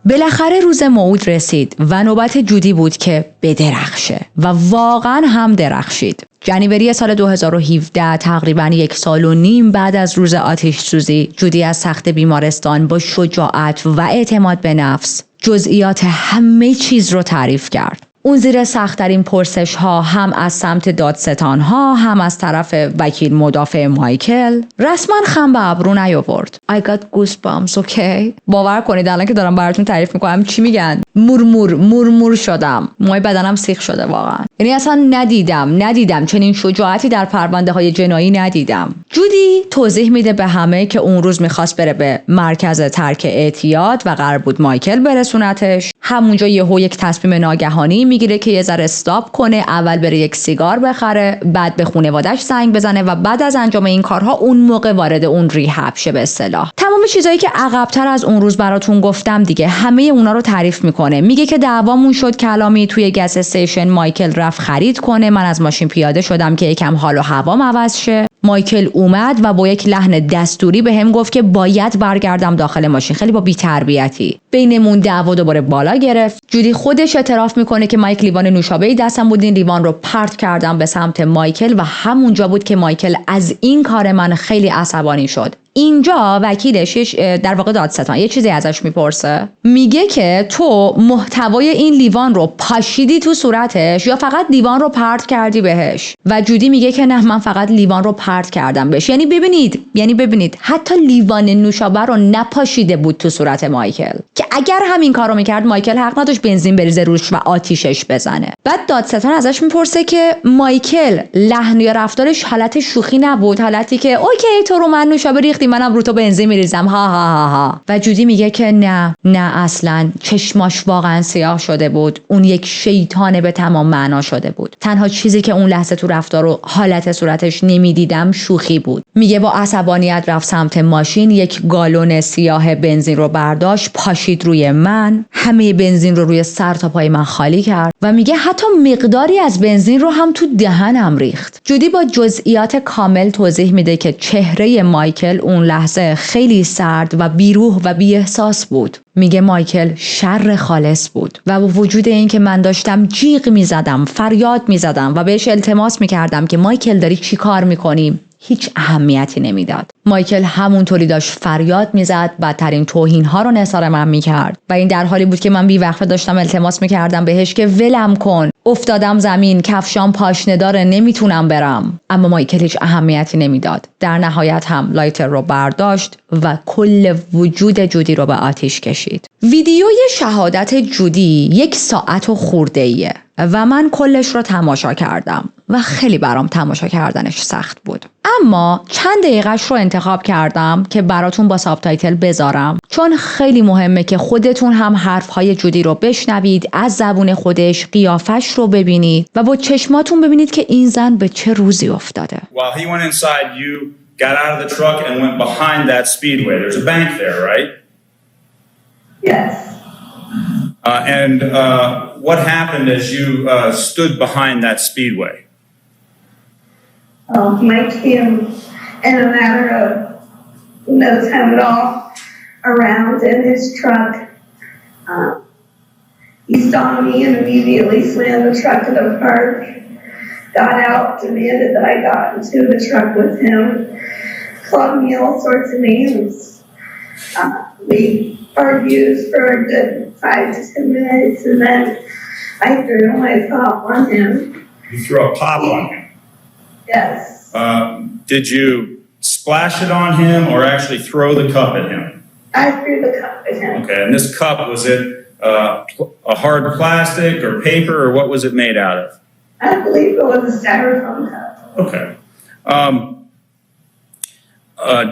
بالاخره روز موعود رسید و نوبت جودی بود که بدرخشه و واقعا هم درخشید. جنوری سال 2017 تقریباً 1.5 سال بعد از روز آتش سوزی، جودی از تخت بیمارستان با شجاعت و اعتماد به نفس جزئیات همه چیز رو تعریف کرد. اون زیر سخت‌ترین پرسش ها هم از سمت دادستان ها هم از طرف وکیل مدافع مایکل رسما خم به ابرو نیاورد. I got goosebumps, okay؟ باور کنید الان که دارم براتون تعریف میکنم چی میگن؟ مورمور شدم. موهای بدنم سیخ شده واقعا. یعنی اصلا ندیدم چنین شجاعتی در پرونده های جنایی ندیدم. جودی توضیح میده به همه که اون روز میخواست بره به مرکز ترک اعتیاد و قرار بود مایکل برسونتش. همونجا یهو یک تصمیم ناگهانی میگیره که یه ذره استاپ کنه، اول بره یک سیگار بخره، بعد به خانواده‌اش زنگ بزنه و بعد از انجام این کارها اون موقع وارد اون ریهاب شه به اصطلاح. تمام چیزایی که عقب‌تر از اون روز براتون گفتم دیگه همه اونا رو تعریف میکنه. میگه که دعوامون شد کلامی، توی گس استیشن مایکل رفت خرید کنه، من از ماشین پیاده شدم که یکم حال و هوام عوض شه. مایکل اومد و با یک لحن دستوری بهم گفت که باید برگردم داخل ماشین، خیلی با بی‌تربیتی. بینمون دعوا دوباره بالا گرفت. جودی خودش اعتراف میکنه که مایک لیوان نوشابه‌ای دستم بود، این لیوان رو پرت کردم به سمت مایکل و همونجا بود که مایکل از این کار من خیلی عصبانی شد. اینجا وکیلش در واقع دادستان یه چیزی ازش میپرسه، میگه که تو محتوای این لیوان رو پاشیدی تو صورتش یا فقط لیوان رو پرت کردی بهش؟ و جودی میگه که نه، من فقط لیوان رو پرت کردم بهش. یعنی ببینید حتی لیوان نوشابه رو نپاشیده بود تو صورت مایکل، که اگر همین کارو میکرد مایکل حق نداشت بنزین بریزه روش و آتیشش بزنه. بعد دادستان ازش میپرسه که مایکل لحن یا رفتارش حالت شوخی نبود، حالتی که اوکی تو رو من نوشابه ریختی منم رو تو بنزین میریزم ها ها ها ها. و جودی میگه که نه اصلا چشماش واقعا سیاه شده بود، اون یک شیطان به تمام معنا شده بود. تنها چیزی که اون لحظه تو رفتار و حالت صورتش نمیدیدم شوخی بود. میگه با عصبانیت رفت سمت ماشین، یک گالون سیاه بنزین رو برداشت پاشید روی من، همه بنزین رو روی سر تا پای من خالی کرد و میگه حتی مقداری از بنزین رو هم تو دهنم ریخت. جودی با جزئیات کامل توضیح میده که چهره مایکل اون لحظه خیلی سرد و بیروح و بی احساس بود. میگه مایکل شر خالص بود و با وجود این که من داشتم جیغ میزدم، فریاد میزدم و بهش التماس میکردم که مایکل داری چی کار میکنی، هیچ اهمیتی نمیداد. مایکل همونطوری داشت فریاد میزد، بدترین توهین ها رو نثار من میکرد و این در حالی بود که من بی‌وقفه داشتم التماس میکردم بهش که ولم کن، افتادم زمین، کفشام پاشنه داره، نمیتونم برم. اما مایکل هیچ اهمیتی نمیداد. در نهایت هم لایتر رو برداشت و کل وجود جودی رو به آتیش کشید. ویدیوی شهادت جودی 1 ساعت و خورده‌ایه و من کلش رو تماشا کردم و خیلی برام تماشا کردنش سخت بود. اما چند دقیقه‌اش رو انتخاب کردم که براتون با سابتایتل بذارم، چون خیلی مهمه که خودتون هم حرف‌های جودی رو بشنوید، از زبون خودش قیافش رو ببینید و با چشماتون ببینید که این زن به چه روزی افتاده. While he went inside, you got out of the truck and went behind that speedway. There's a bank there, right? Yes. And what happened as you stood behind that speedway? Mike came in a matter of no time at all around in his truck. He saw me and immediately slammed the truck in the park, got out, demanded that I got into the truck with him, called me all sorts of names. We argued for a good 5 to 10 minutes, and then I threw my pop on him. You threw a pop on him? Yes. Did you splash it on him or actually throw the cup at him? I threw the cup at him. Okay, and this cup, was it a hard plastic or paper, or what was it made out of? I believe it was a styrofoam cup. Okay.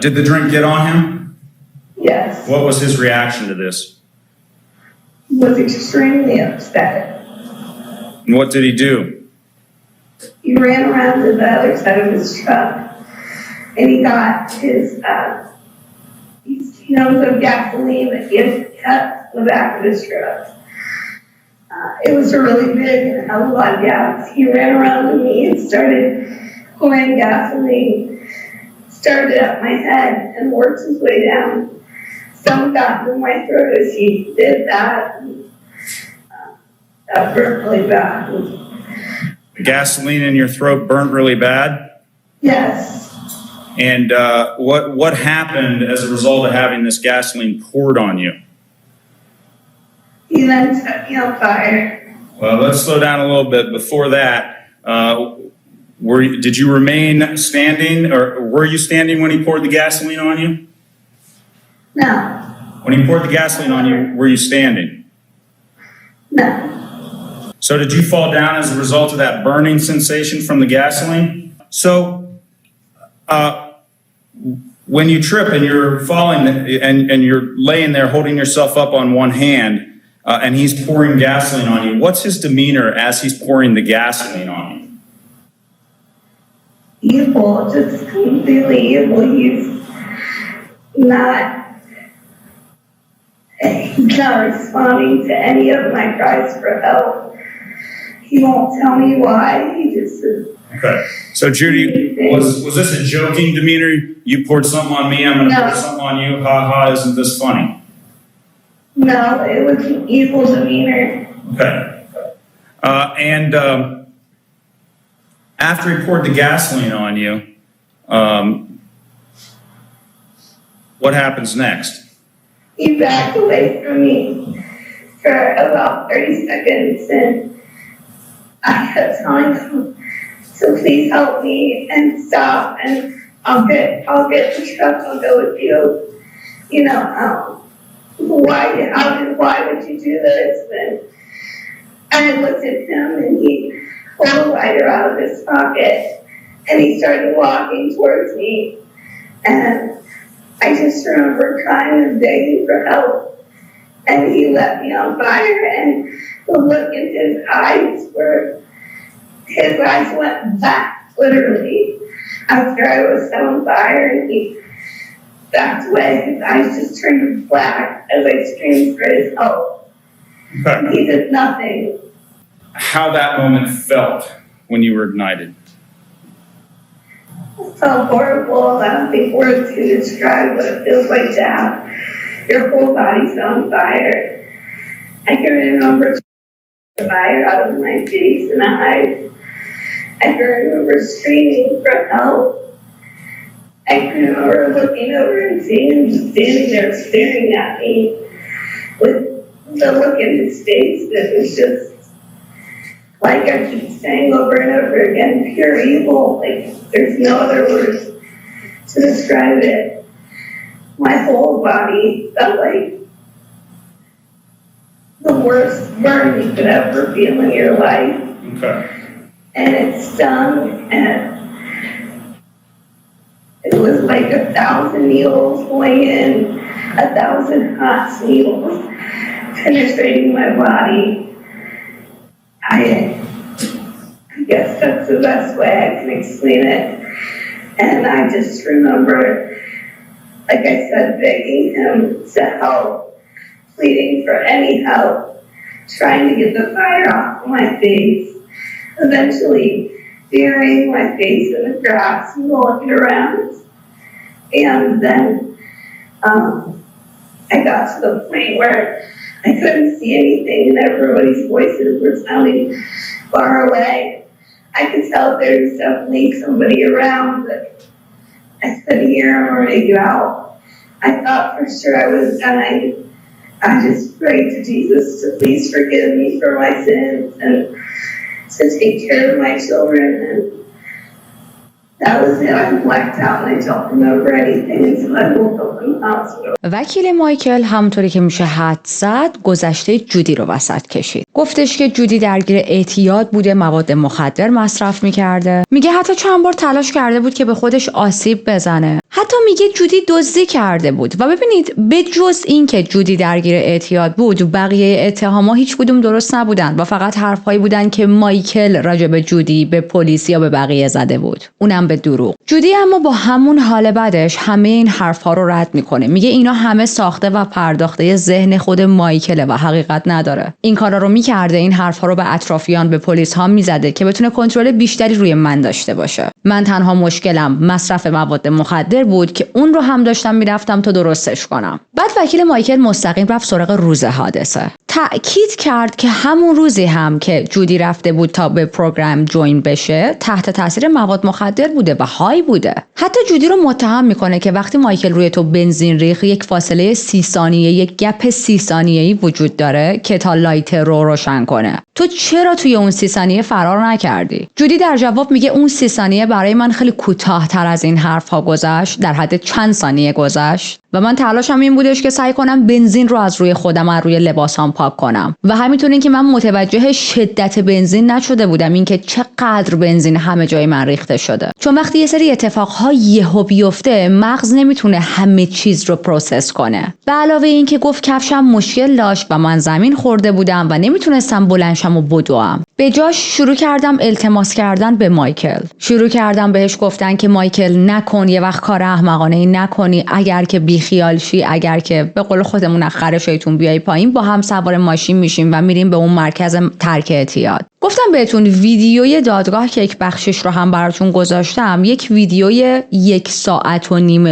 Did the drink get on him? Yes. What was his reaction to this? He was extremely upset. And what did he do? He ran around to the other side of his truck, and he got his cans of gasoline that he had cut the back of his truck. It was a really big and a lot of gas. He ran around to me and started pouring gasoline, started up my head and worked his way down. Some got in my throat as he did that. That hurt really bad. The gasoline in your throat burnt really bad? Yes. And what happened as a result of having this gasoline poured on you? He then set me on fire. Well, let's slow down a little bit. Before that, did you remain standing, or were you standing when he poured the gasoline on you? No. When he poured the gasoline on you, were you standing? No. So did you fall down as a result of that burning sensation from the gasoline? So when you trip and you're falling and you're laying there holding yourself up on one hand, and he's pouring gasoline on you. What's his demeanor as he's pouring the gasoline on you? Evil, just completely evil. He's not responding to any of my cries for help. He won't tell me why. He just is. Okay. So Judy, was this a joking demeanor? You poured something on me, I'm going to pour something on you. Ha ha, isn't this funny? No, it was an evil demeanor. Okay. And after he poured the gasoline on you, what happens next? He backed away from me for about 30 seconds, and I kept telling him to please help me and stop, and I'll get the truck, I'll go with you. You know, why would you do this? And I looked at him, and he pulled a lighter out of his pocket, and he started walking towards me, and I just remember crying and begging for help, and he let me on fire, and the look in his eyes went black, literally, after I was set on fire, and he backed away. His eyes just turned black as I screamed for his help. Okay. He did nothing. How that moment felt when you were ignited? It felt horrible. I don't think words can describe what it feels like to have your whole body set on fire. I can remember the fire out of my face and eyes. I can remember screaming for help. I can remember looking over and seeing him just standing there staring at me with the look in his face that was just, like I keep saying over and over again, pure evil. Like, there's no other words to describe it. My whole body felt like the worst burn you could ever feel in your life. Okay. And it stung, and it was like 1,000 needles going in, 1,000 hot needles penetrating my body. I guess that's the best way I can explain it. And I just remember, like I said, begging him to help, pleading for any help, trying to get the fire off of my face, eventually burying my face in the grass and rolling it around. And then I got to the point where I couldn't see anything, and everybody's voices were sounding far away. I could tell there was definitely somebody around, but I couldn't hear him or make it out. I thought for sure I was dying. I just prayed to Jesus to please forgive me for my sins and to take care of my children. And that was it. I blacked out and I don't remember anything until I woke up in the hospital. وکیل مایکل همونطوری که میشه حد زد گذشته جودی رو وسط کشید. گفتش که جودی درگیر اعتیاد بوده، مواد مخدر مصرف میکرده. میگه حتی چند بار تلاش کرده بود که به خودش آسیب بزنه. حتی میگه جودی دزدی کرده بود. و ببینید به جز این که جودی درگیر اعتیاد بود، بقیه اتهام‌ها هیچ کدوم درست نبودن و فقط حرفایی بودن که مایکل راجع به جودی به پلیس یا به بقیه زده بود. اونم به دروغ. جودی اما با همون حال بدش همه این حرف‌ها رو رد میکنه. میگه اینا همه ساخته و پرداخته ذهن خود مایکل و حقیقت نداره. این کارا رو میکرده، این حرف‌ها رو به اطرافیان، به پلیس ها میزده که بتونه کنترل بیشتری روی من داشته باشه. من تنها مشکلم مصرف مواد مخدر بود که اون رو هم داشتم میرفتم تا درستش کنم. بعد وکیل مایکل مستقیم رفت سراغ روز حادثه. تأکید کرد که همون روزی هم که جودی رفته بود تا به پروگرام جوین بشه تحت تاثیر مواد مخدر بوده و های بوده. حتی جودی رو متهم میکنه که وقتی مایکل روی تو بنزین ریخت یک فاصله 30 ثانیه، یک گپ 30 ثانیه‌ای وجود داره که تا لایت رو روشن کنه. تو چرا توی اون 30 ثانیه فرار نکردی؟ جودی در جواب میگه اون 30 ثانیه برای من خیلی کوتاه‌تر از این حرف‌ها گذشت، در حد چند ثانیه گذشت و من تلاشم این بودش که سعی کنم بنزین رو از روی خودم از روی لباسام پاک کنم و همینطور این که من متوجه شدت بنزین نشده بودم اینکه چقدر بنزین همه جای من ریخته شده. چون وقتی یه سری اتفاق‌ها یهو بیفته مغز نمیتونه همه چیز رو پروسس کنه. به علاوه این که گفت کفشم مشکل داشت و من زمین خورده بودم و نمیتونستم بلندشم و بدوم. به جاش شروع کردم التماس کردن به مایکل. شروع کردم بهش گفتن که مایکل نکن، یه وقت کار احمقانه ای نکنی، اگر که بیخیال شی، اگر که به قول خودمون اخر شیطون بیای پایین، با هم سوار ماشین میشیم و میریم به اون مرکز ترک اعتیاد. گفتم بهتون ویدیوی دادگاه که یک بخشش رو هم براتون گذاشتم، یک ویدیوی 1.5 ساعت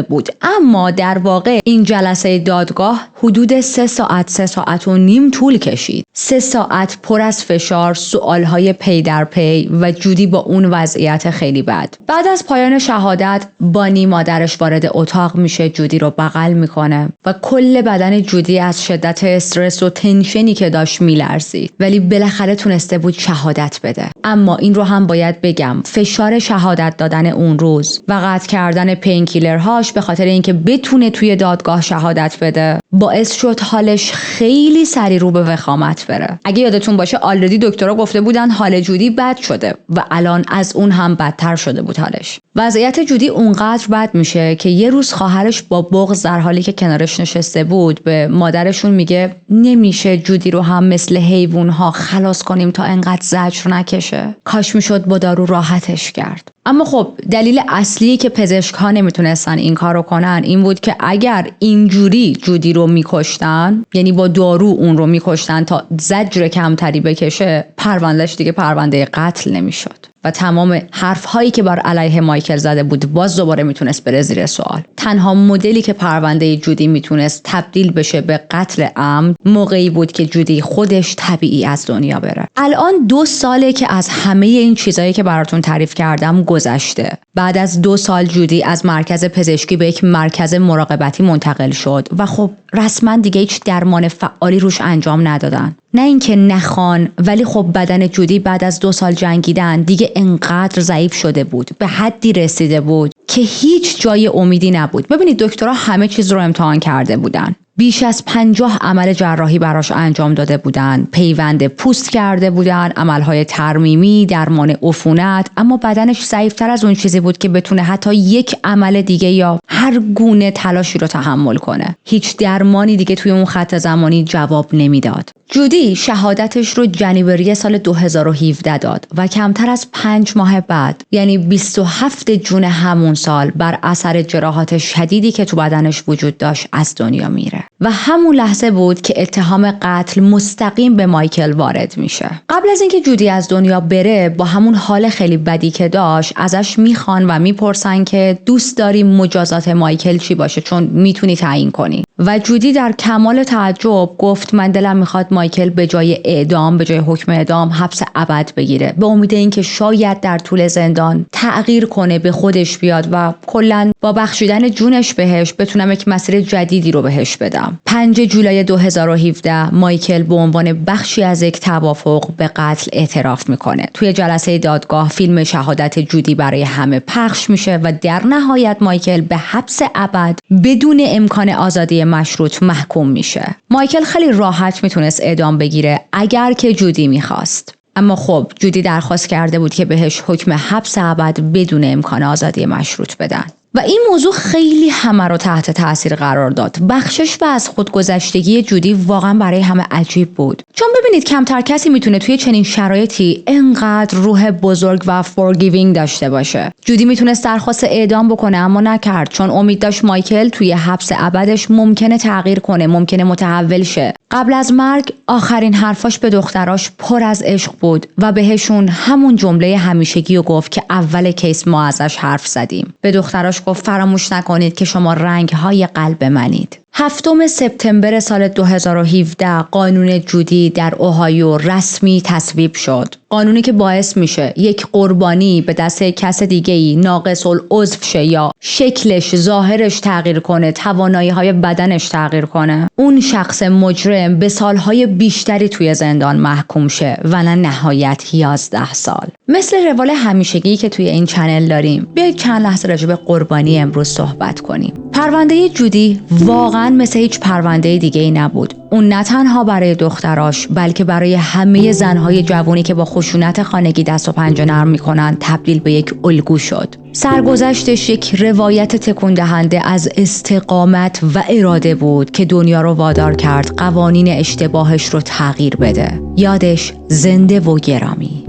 بود، اما در واقع این جلسه دادگاه حدود 3 ساعت و نیم طول کشید. 3 ساعت پر از فشار، سوالهای پی در پی و جودی با اون وضعیت خیلی بد. بعد از پایان شهادت بانی مادرش وارد اتاق میشه، جودی رو بغل میکنه و کل بدن جودی از شدت استرس و تنشنی که داشت میلرزید، ولی بالاخره تونسته بود شهادت بده. اما این رو هم باید بگم، فشار شهادت دادن اون روز و قطع کردن پینکیلرهاش به خاطر اینکه بتونه توی دادگاه شهادت بده باعث شد حالش خیلی سریع رو به وخامت بره. اگه یادتون باشه آلردی دکترها گفته بودن حال جودی بد شده و الان از اون هم بدتر شده بود حالش. وضعیت جودی اونقدر بد میشه که یه روز خواهرش با بغض در حالی که کنارش نشسته بود به مادرشون میگه نمیشه جودی رو هم مثل حیوان‌ها خلاص کنیم تا انقدر زجر نکشه. کاش میشد با دارو راحتش کرد. اما خب دلیل اصلی که پزشک‌ها نمیتونستن این کارو کنن این بود که اگر اینجوری جودی رو میکشتن، یعنی با دارو اون رو میکشتن تا زجر کمتری بکشه، پروندهش دیگه پرونده قتل نمیشد و تمام حرف‌هایی که بر علیه مایکل زده بود باز دوباره میتونست بره زیر سوال. تنها مدلی که پرونده جودی میتونست تبدیل بشه به قتل عمد موقعی بود که جودی خودش طبیعی از دنیا بره. الان 2 ساله که از همه این چیزایی که براتون تعریف کردم گذشته. بعد از 2 سال جودی از مرکز پزشکی به یک مرکز مراقبتی منتقل شد و خب رسما دیگه هیچ درمان فعالی روش انجام ندادن. نه اینکه نخوان، ولی خب بدن جودی بعد از 2 سال جنگیدن دیگه انقدر ضعیف شده بود، به حدی رسیده بود که هیچ جای امیدی نبود. ببینید دکترها همه چیز رو امتحان کرده بودن. بیش از 50 عمل جراحی براش انجام داده بودن، پیوند پوست کرده بودن، عملهای ترمیمی، درمان عفونت، اما بدنش ضعیف‌تر از اون چیزی بود که بتونه حتی یک عمل دیگه یا هر گونه تلاشی رو تحمل کنه. هیچ درمانی دیگه توی اون خط زمانی جواب نمیداد. جودی شهادتش رو جنوری سال 2017 داد و کمتر از 5 ماه بعد، یعنی 27 جون همون سال، بر اثر جراحات شدیدی که تو بدنش وجود داشت از دنیا میره. و همون لحظه بود که اتهام قتل مستقیم به مایکل وارد میشه. قبل از اینکه جودی از دنیا بره، با همون حال خیلی بدی که داشت ازش میخوان و میپرسن که دوست داری مجازات مایکل چی باشه چون میتونی تعیین کنی. و جودی در کمال تعجب گفت من دلم میخواد مایکل به جای اعدام، به جای حکم اعدام، حبس ابد بگیره، به امید اینکه شاید در طول زندان تغییر کنه، به خودش بیاد و کلاً با بخشیدن جونش بهش بتونم یک مسیر جدیدی رو بهش بدم. 5 جولای 2017 مایکل به عنوان بخشی از یک توافق به قتل اعتراف میکنه. توی جلسه دادگاه فیلم شهادت جودی برای همه پخش میشه و در نهایت مایکل به حبس ابد بدون امکان آزادی مشروط محکوم میشه. مایکل خیلی راحت میتونست اعدام بگیره اگر که جودی میخواست. اما خب جودی درخواست کرده بود که بهش حکم حبس ابد بدون امکان آزادی مشروط بدن. و این موضوع خیلی همه رو تحت تاثیر قرار داد. بخشش و از خودگذشتگی جودی واقعا برای همه عجیب بود. چون ببینید کمتر کسی میتونه توی چنین شرایطی انقدر روح بزرگ و forgiving داشته باشه. جودی میتونست درخواست اعدام بکنه اما نکرد، چون امید داشت مایکل توی حبس ابدش ممکنه تغییر کنه، ممکنه متحول شه. قبل از مرگ آخرین حرفاش به دختراش پر از عشق بود و بهشون همون جمله همیشگی رو گفت که اول کیس ما ازش حرف زدیم. به دختراش گفت فراموش نکنید که شما رنگ‌های قلب منید. 7 سپتامبر سال 2017 قانون جودی در اوهایو رسمی تصویب شد. قانونی که باعث میشه یک قربانی به دست کس دیگه‌ای ناقص العضو شه یا شکلش، ظاهرش تغییر کنه، توانایی‌های بدنش تغییر کنه، اون شخص مجرم به سالهای بیشتری توی زندان محکوم شه و نه نهایت 11 سال. مثل روال همیشگی که توی این چنل داریم، بیایید چند لحظه راجع به قربانی امروز صحبت کنیم. پرونده جودی واقعاً مثل هیچ پرونده دیگه‌ای نبود. اون نه تنها برای دختراش بلکه برای همه زنهای جوانی که با خشونت خانگی دست و پنجه نرم میکنن تبدیل به یک الگو شد. سرگذشتش یک روایت تکون دهنده از استقامت و اراده بود که دنیا رو وادار کرد قوانین اشتباهش رو تغییر بده. یادش زنده و گرامی.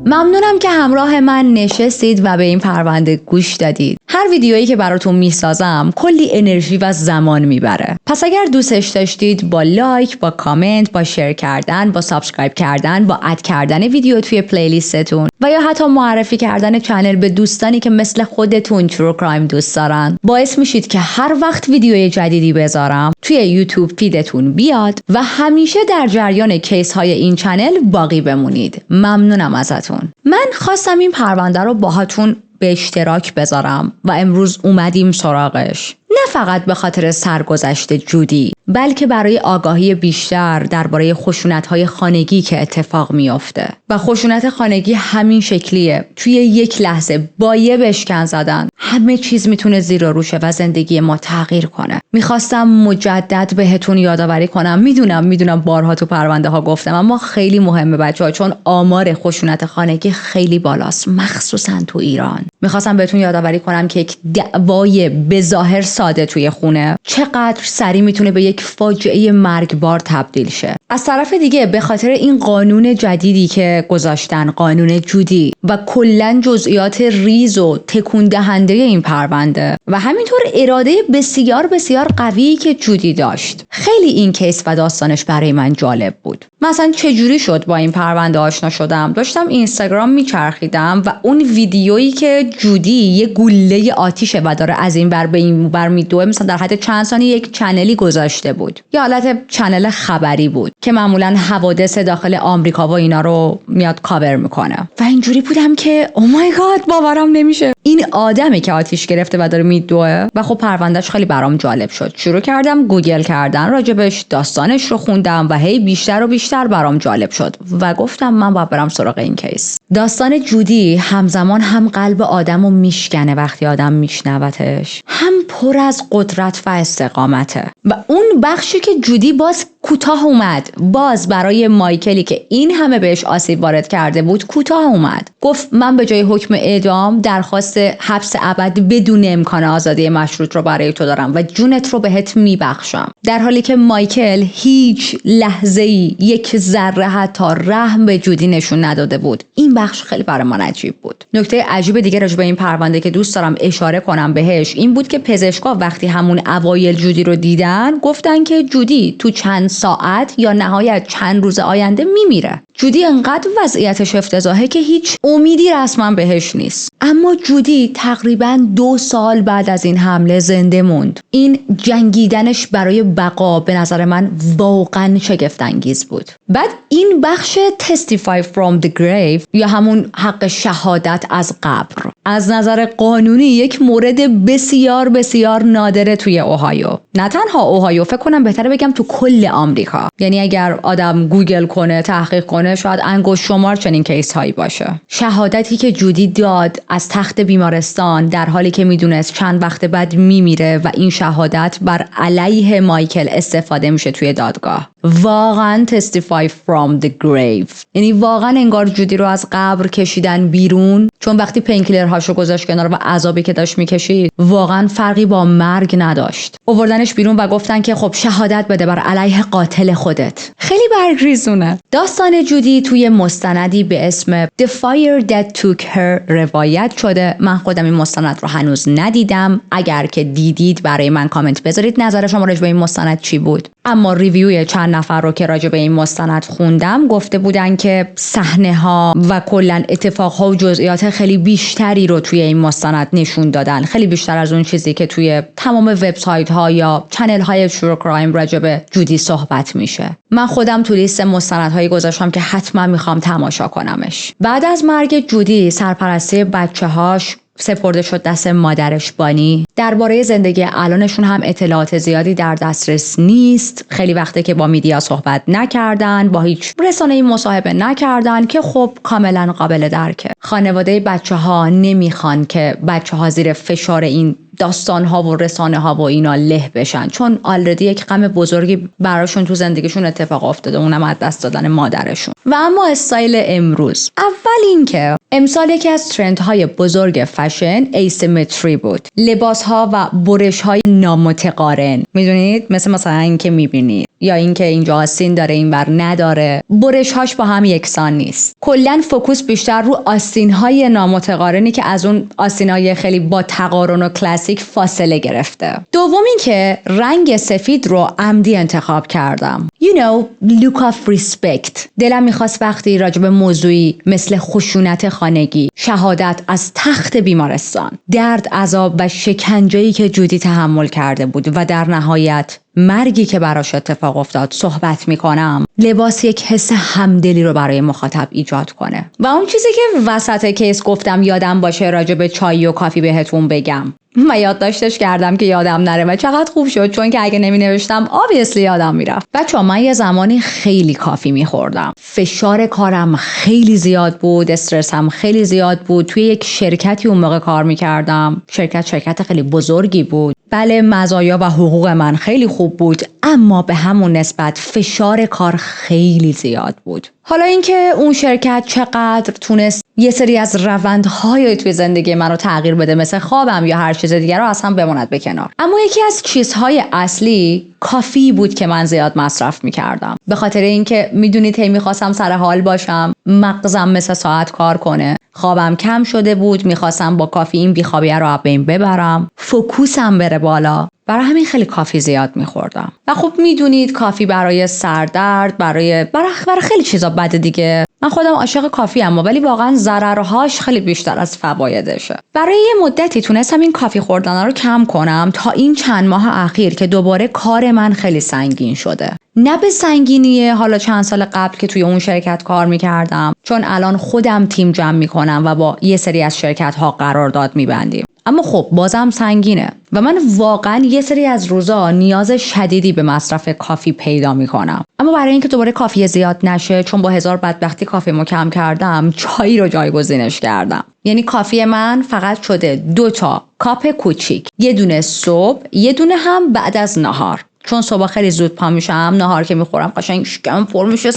ممنونم که همراه من نشستید و به این پرونده گوش دادید. هر ویدیویی که براتون میسازم کلی انرژی و زمان میبره. پس اگر دوستش داشتید با لایک، با کامنت، با شیر کردن، با سابسکرایب کردن، با اد کردن ویدیو توی پلیلیستتون و یا حتی معرفی کردن چنل به دوستانی که مثل خودتون ترو کرایم دوست دارن، باعث میشید که هر وقت ویدیوی جدیدی بذارم توی یوتیوب فیدتون بیاد و همیشه در جریان کیس های این چنل باقی بمونید. ممنونم ازتون. من خواستم این پرونده رو باهاتون به اشتراک بذارم و امروز اومدیم سراغش. نه فقط به خاطر سرگذشت جودی، بلکه برای آگاهی بیشتر درباره خشونت‌های خانگی که اتفاق میفته. و خشونت خانگی همین شکلیه. توی یک لحظه با یه بشکن زدن همه چیز میتونه زیر و روشه و زندگی ما تغییر کنه. میخواستم مجدد بهتون یادآوری کنم. میدونم بارها تو پرونده ها گفتم، اما خیلی مهمه بچه‌ها، چون آمار خشونت خانگی خیلی بالاست، مخصوصا تو ایران. میخواستم بهتون یادآوری کنم که یک دعوای به ظاهر ساده توی خونه چقدر سریع میتونه به یک فاجعه مرگبار تبدیل شه. از طرف دیگه به خاطر این قانون جدیدی که گذاشتن، قانون جودی و کلاً جزئیات ریز و تکون دهنده این پرونده و همینطور اراده بسیار بسیار قوی که جودی داشت، خیلی این کیس و داستانش برای من جالب بود. مثلا چجوری شد با این پرونده آشنا شدم؟ داشتم اینستاگرام میچرخیدم و اون ویدیویی که جودی یه گوله آتیشه و داره از این ور به این ور میدوه، مثلا در حد چند ثانیه یک چنلی گذاشته بود، یا حالت چنل خبری بود که معمولا حوادث داخل آمریکا و اینا رو میاد کاور میکنه و اینجوری بودم که او مای گاد، باورم نمیشه این آدمی که آتیش گرفته و داره میدوه. و خب پروندهش خیلی برام جالب شد. شروع کردم گوگل کردن راجبش، داستانش رو خوندم و هی بیشتر و بیشتر برام جالب شد و گفتم من باید برم سراغ این کیس. داستان جودی همزمان هم قلب آدمو میشکنه وقتی آدم میشنوتش، هم پر از قدرت و استقامته. و اون بخشی که جودی باز کوتاه اومد، باز برای مایکلی که این همه بهش آسیب وارد کرده بود کوتاه اومد. گفت من به جای حکم اعدام درخواست حبس ابد بدون امکان آزادی مشروط رو برای تو دارم و جونت رو بهت میبخشم. در حالی که مایکل هیچ لحظه‌ای یک ذره حتی رحم به جودی نشون نداده بود. این بخش خیلی برای من عجیب بود. نکته عجیب دیگه راجع به این پرونده که دوست دارم اشاره کنم بهش این بود که پزشکا وقتی همون اوایل جودی رو دیدن گفتن که جودی تو چند ساعت یا نهایت چند روز آینده میمیره. جودی انقدر وضعیتش افتضاحه که هیچ امیدی رسما بهش نیست. اما جودی تقریباً 2 سال بعد از این حمله زنده موند. این جنگیدنش برای بقا به نظر من واقعاً شگفت انگیز بود. بعد این بخش testify from the grave یا همون حق شهادت از قبر از نظر قانونی یک مورد بسیار بسیار نادره توی اوهایو. نه تنها اوهایو، فکر کنم بهتره بگم تو کل آمریکا. یعنی اگر آدم گوگل کنه، تحقیق کنه، شاید انگشت شمار چنین کیس هایی باشه. شهادتی که جودی داد از تخت بیمارستان در حالی که میدونست چند وقت بعد میمیره و این شهادت بر علیه مایکل استفاده میشه توی دادگاه. واقعا testify from the grave. یعنی واقعا انگار جودی رو از قبر کشیدن بیرون، چون وقتی پینکیلرهاشو گذاشت کنار و عذابی که داشت میکشید واقعا فرقی با مرگ نداشت. آوردنش بیرون و گفتن که خب شهادت بده بر علیه قاتل خودت. خیلی برگریزونه. داستان جودی توی مستندی به اسم The Fire That Took Her روایت شده. من خودم این مستند رو هنوز ندیدم. اگر که دیدید برای من کامنت بذارید نظر شما راجع به این مستند چی بود. اما ریویوی چند نفر رو که راجع به این مستند خوندم گفته بودن که صحنه ها و کلا اتفاق ها و جزئیات خیلی بیشتری رو توی این مستند نشون دادن، خیلی بیشتر از اون چیزی که توی تمام وبسایت ها یا چنل های ترو کرایم راجع به جودی صحبت میشه. من خودم تو لیست مستندهایی گذاشتم که حتما میخوام تماشا کنمش. بعد از مرگ جودی سرپرستی بچه‌هاش سپرده شد دست مادرش بانی. درباره زندگی الانشون هم اطلاعات زیادی در دسترس نیست. خیلی وقته که با میدیا صحبت نکردن، با هیچ رسانه‌ای مصاحبه نکردن که خب کاملا قابل درکه. خانواده بچه‌ها نمیخوان که بچه‌ها زیر فشار این داستان‌ها و رسانه‌ها و اینا له بشن، چون آلردی یک غم بزرگی براشون تو زندگیشون اتفاق افتاده، اونم از دست دادن مادرشون. و اما استایل امروز، اول اینکه امسال یکی از ترندهای بزرگ فشن ایسیمتری بود. لباس‌ها و برش‌های نامتقارن، میدونید، مثلا اینکه میبینید یا اینکه اینجا آستین داره اینور نداره، برش‌هاش با هم یکسان نیست. کلاً فوکوس بیشتر رو آستین‌های نامتقارنی که از اون آستین‌های خیلی با تقارن و کلاسیک فاصله گرفته. دوم اینکه رنگ سفید رو عمدی انتخاب کردم. You know, look of respect. دلم میخواست وقتی راجع به موضوعی مثل خشونت خانگی، شهادت از تخت بیمارستان، درد، عذاب و شکنجه‌ای که جودی تحمل کرده بود و در نهایت مرگی که براش اتفاق افتاد صحبت میکنم، لباس یک حس همدلی رو برای مخاطب ایجاد کنه. و اون چیزی که وسط کیس گفتم یادم باشه راجع به چای و کافی بهتون بگم و یادداشتش کردم که یادم نره و چقدر خوب شد، چون که اگه نمی نوشتم obviously یادم میرفت. بچه‌ها من یه زمانی خیلی کافی میخوردم. فشار کارم خیلی زیاد بود، استرسم خیلی زیاد بود. توی یک شرکتی اون موقع کار میکردم. شرکت خیلی بزرگی بود. بله مزایا و حقوق من خیلی خوب بود، اما به همون نسبت فشار کار خیلی زیاد بود. حالا اینکه اون شرکت چقدر تونست یه سری از روندهای توی زندگی من رو تغییر بده، مثل خوابم یا هر چیز دیگر رو اصلا بماند به کنار، اما یکی از چیزهای اصلی کافی بود که من زیاد مصرف میکردم. به خاطر اینکه میدونید هی میخواستم سر حال باشم، مغزم مثل ساعت کار کنه، خوابم کم شده بود، میخواستم با کافی این بیخوابیه رو بین ببرم، فوکوسم بره بالا. برای همین خیلی کافی زیاد میخوردم. و خب میدونید کافی برای سردرد، برای خیلی چیزا بده دیگه. من خودم عاشق کافی ام، ولی واقعا ضررهاش خیلی بیشتر از فوایدشه. برای یه مدتی تونستم این کافی خوردن رو کم کنم تا این چند ماه اخیر که دوباره کار من خیلی سنگین شده. نه به سنگینیه حالا چند سال قبل که توی اون شرکت کار میکردم، چون الان خودم تیم جمع میکنم و با یه سری از شرکت ها قرارداد میبندیم، اما خب بازم سنگینه و من واقعا یه سری از روزا نیاز شدیدی به مصرف کافی پیدا میکنم. اما برای اینکه دوباره کافی زیاد نشه، چون با هزار بدبختی کافیمو کم کردم، چای رو جایگزینش کردم. یعنی کافی من فقط شده 2 کاپ کوچیک، یه دونه صبح، یه دونه هم بعد از نهار. چون صبح خیلی زود پا میشم، نهار که میخورم قشنگ شکمم پر میشه،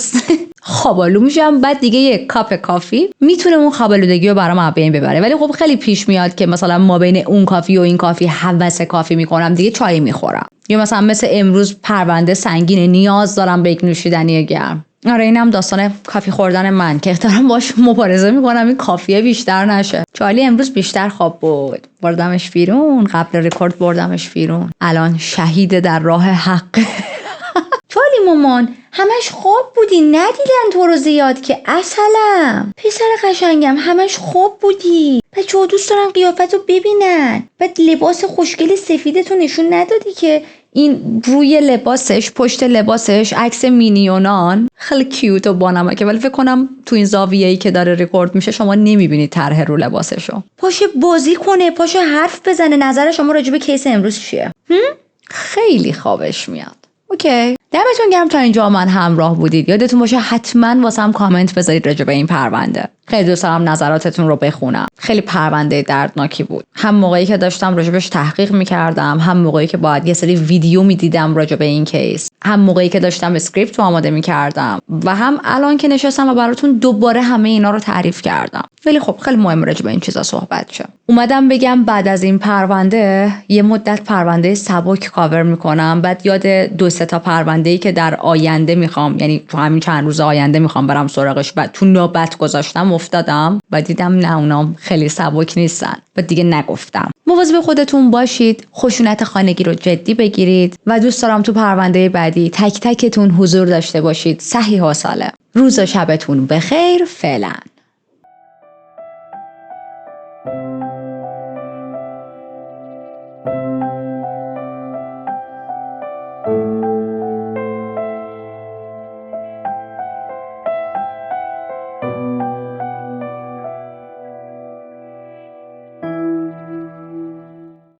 خوابالو میشم، بعد دیگه یک کاپ کافی میتونه اون خوابالودگی رو برام از بین ببره. ولی خب خیلی پیش میاد که مثلا ما بین اون کافی و این کافی هوس کافی میکنم، دیگه چای میخورم، یا مثلا مثل امروز پرونده سنگینه، نیاز دارم به یک نوشیدنی گرم. آره اینم داستان کافی خوردن من که احترام باش مبارزه میکنم این کافیه بیشتر نشه. چالی امروز بیشتر خواب بود، بردمش بیرون، قبل رکورد بردمش بیرون، الان شهید در راه حق. چالی مامان همش خواب بودی، ندیدن تو رو زیاد که اصلا. پسر قشنگم همش خواب بودی، بچه‌ها دوست دارن قیافتو ببینن. بعد لباس خوشگل سفیدتو نشون ندادی که این روی لباسش، پشت لباسش عکس مینیونان خیلی کیوت و بانمکه، ولی فکر کنم تو این زاویه‌ای که داره رکورد میشه شما نمیبینید طرح رو لباسشو. پاشه بازی کنه، پاشه حرف بزنه، نظر شما راجع به کیس امروز چیه؟ خیلی خوابش میاد. اوکی، دمتون گرم تا اینجا من همراه بودید. یادتون باشه حتما واسم کامنت بذارید راجع به این پرونده. خیلی دوست دارم نظراتتون رو بخونم. خیلی پرونده دردناکی بود. هم موقعی که داشتم راجبش تحقیق می‌کردم، هم موقعی که باید یه سری ویدیو می‌دیدم راجع به این کیس، هم موقعی که داشتم اسکریپت رو آماده می‌کردم و هم الان که نشستم و براتون دوباره همه اینا رو تعریف کردم. ولی خب خیلی مهم راجع به این چیزا صحبت شه. اومدم بگم بعد از این پرونده یه مدت پرونده سبک کاور می‌کنم، بعد یاد 2-3 تا پرونده پرونده‌ای که در آینده میخوام، یعنی تو همین چند روز آینده میخوام برم سراغش و تو نوبت گذاشتم افتادم و دیدم نه اونام خیلی سبک نیستن و دیگه نگفتم. مواظب خودتون باشید، خشونت خانگی رو جدی بگیرید و دوست دارم تو پرونده بعدی تک تکتون حضور داشته باشید، صحیح و سالم. روز و شبتون بخیر. فعلا.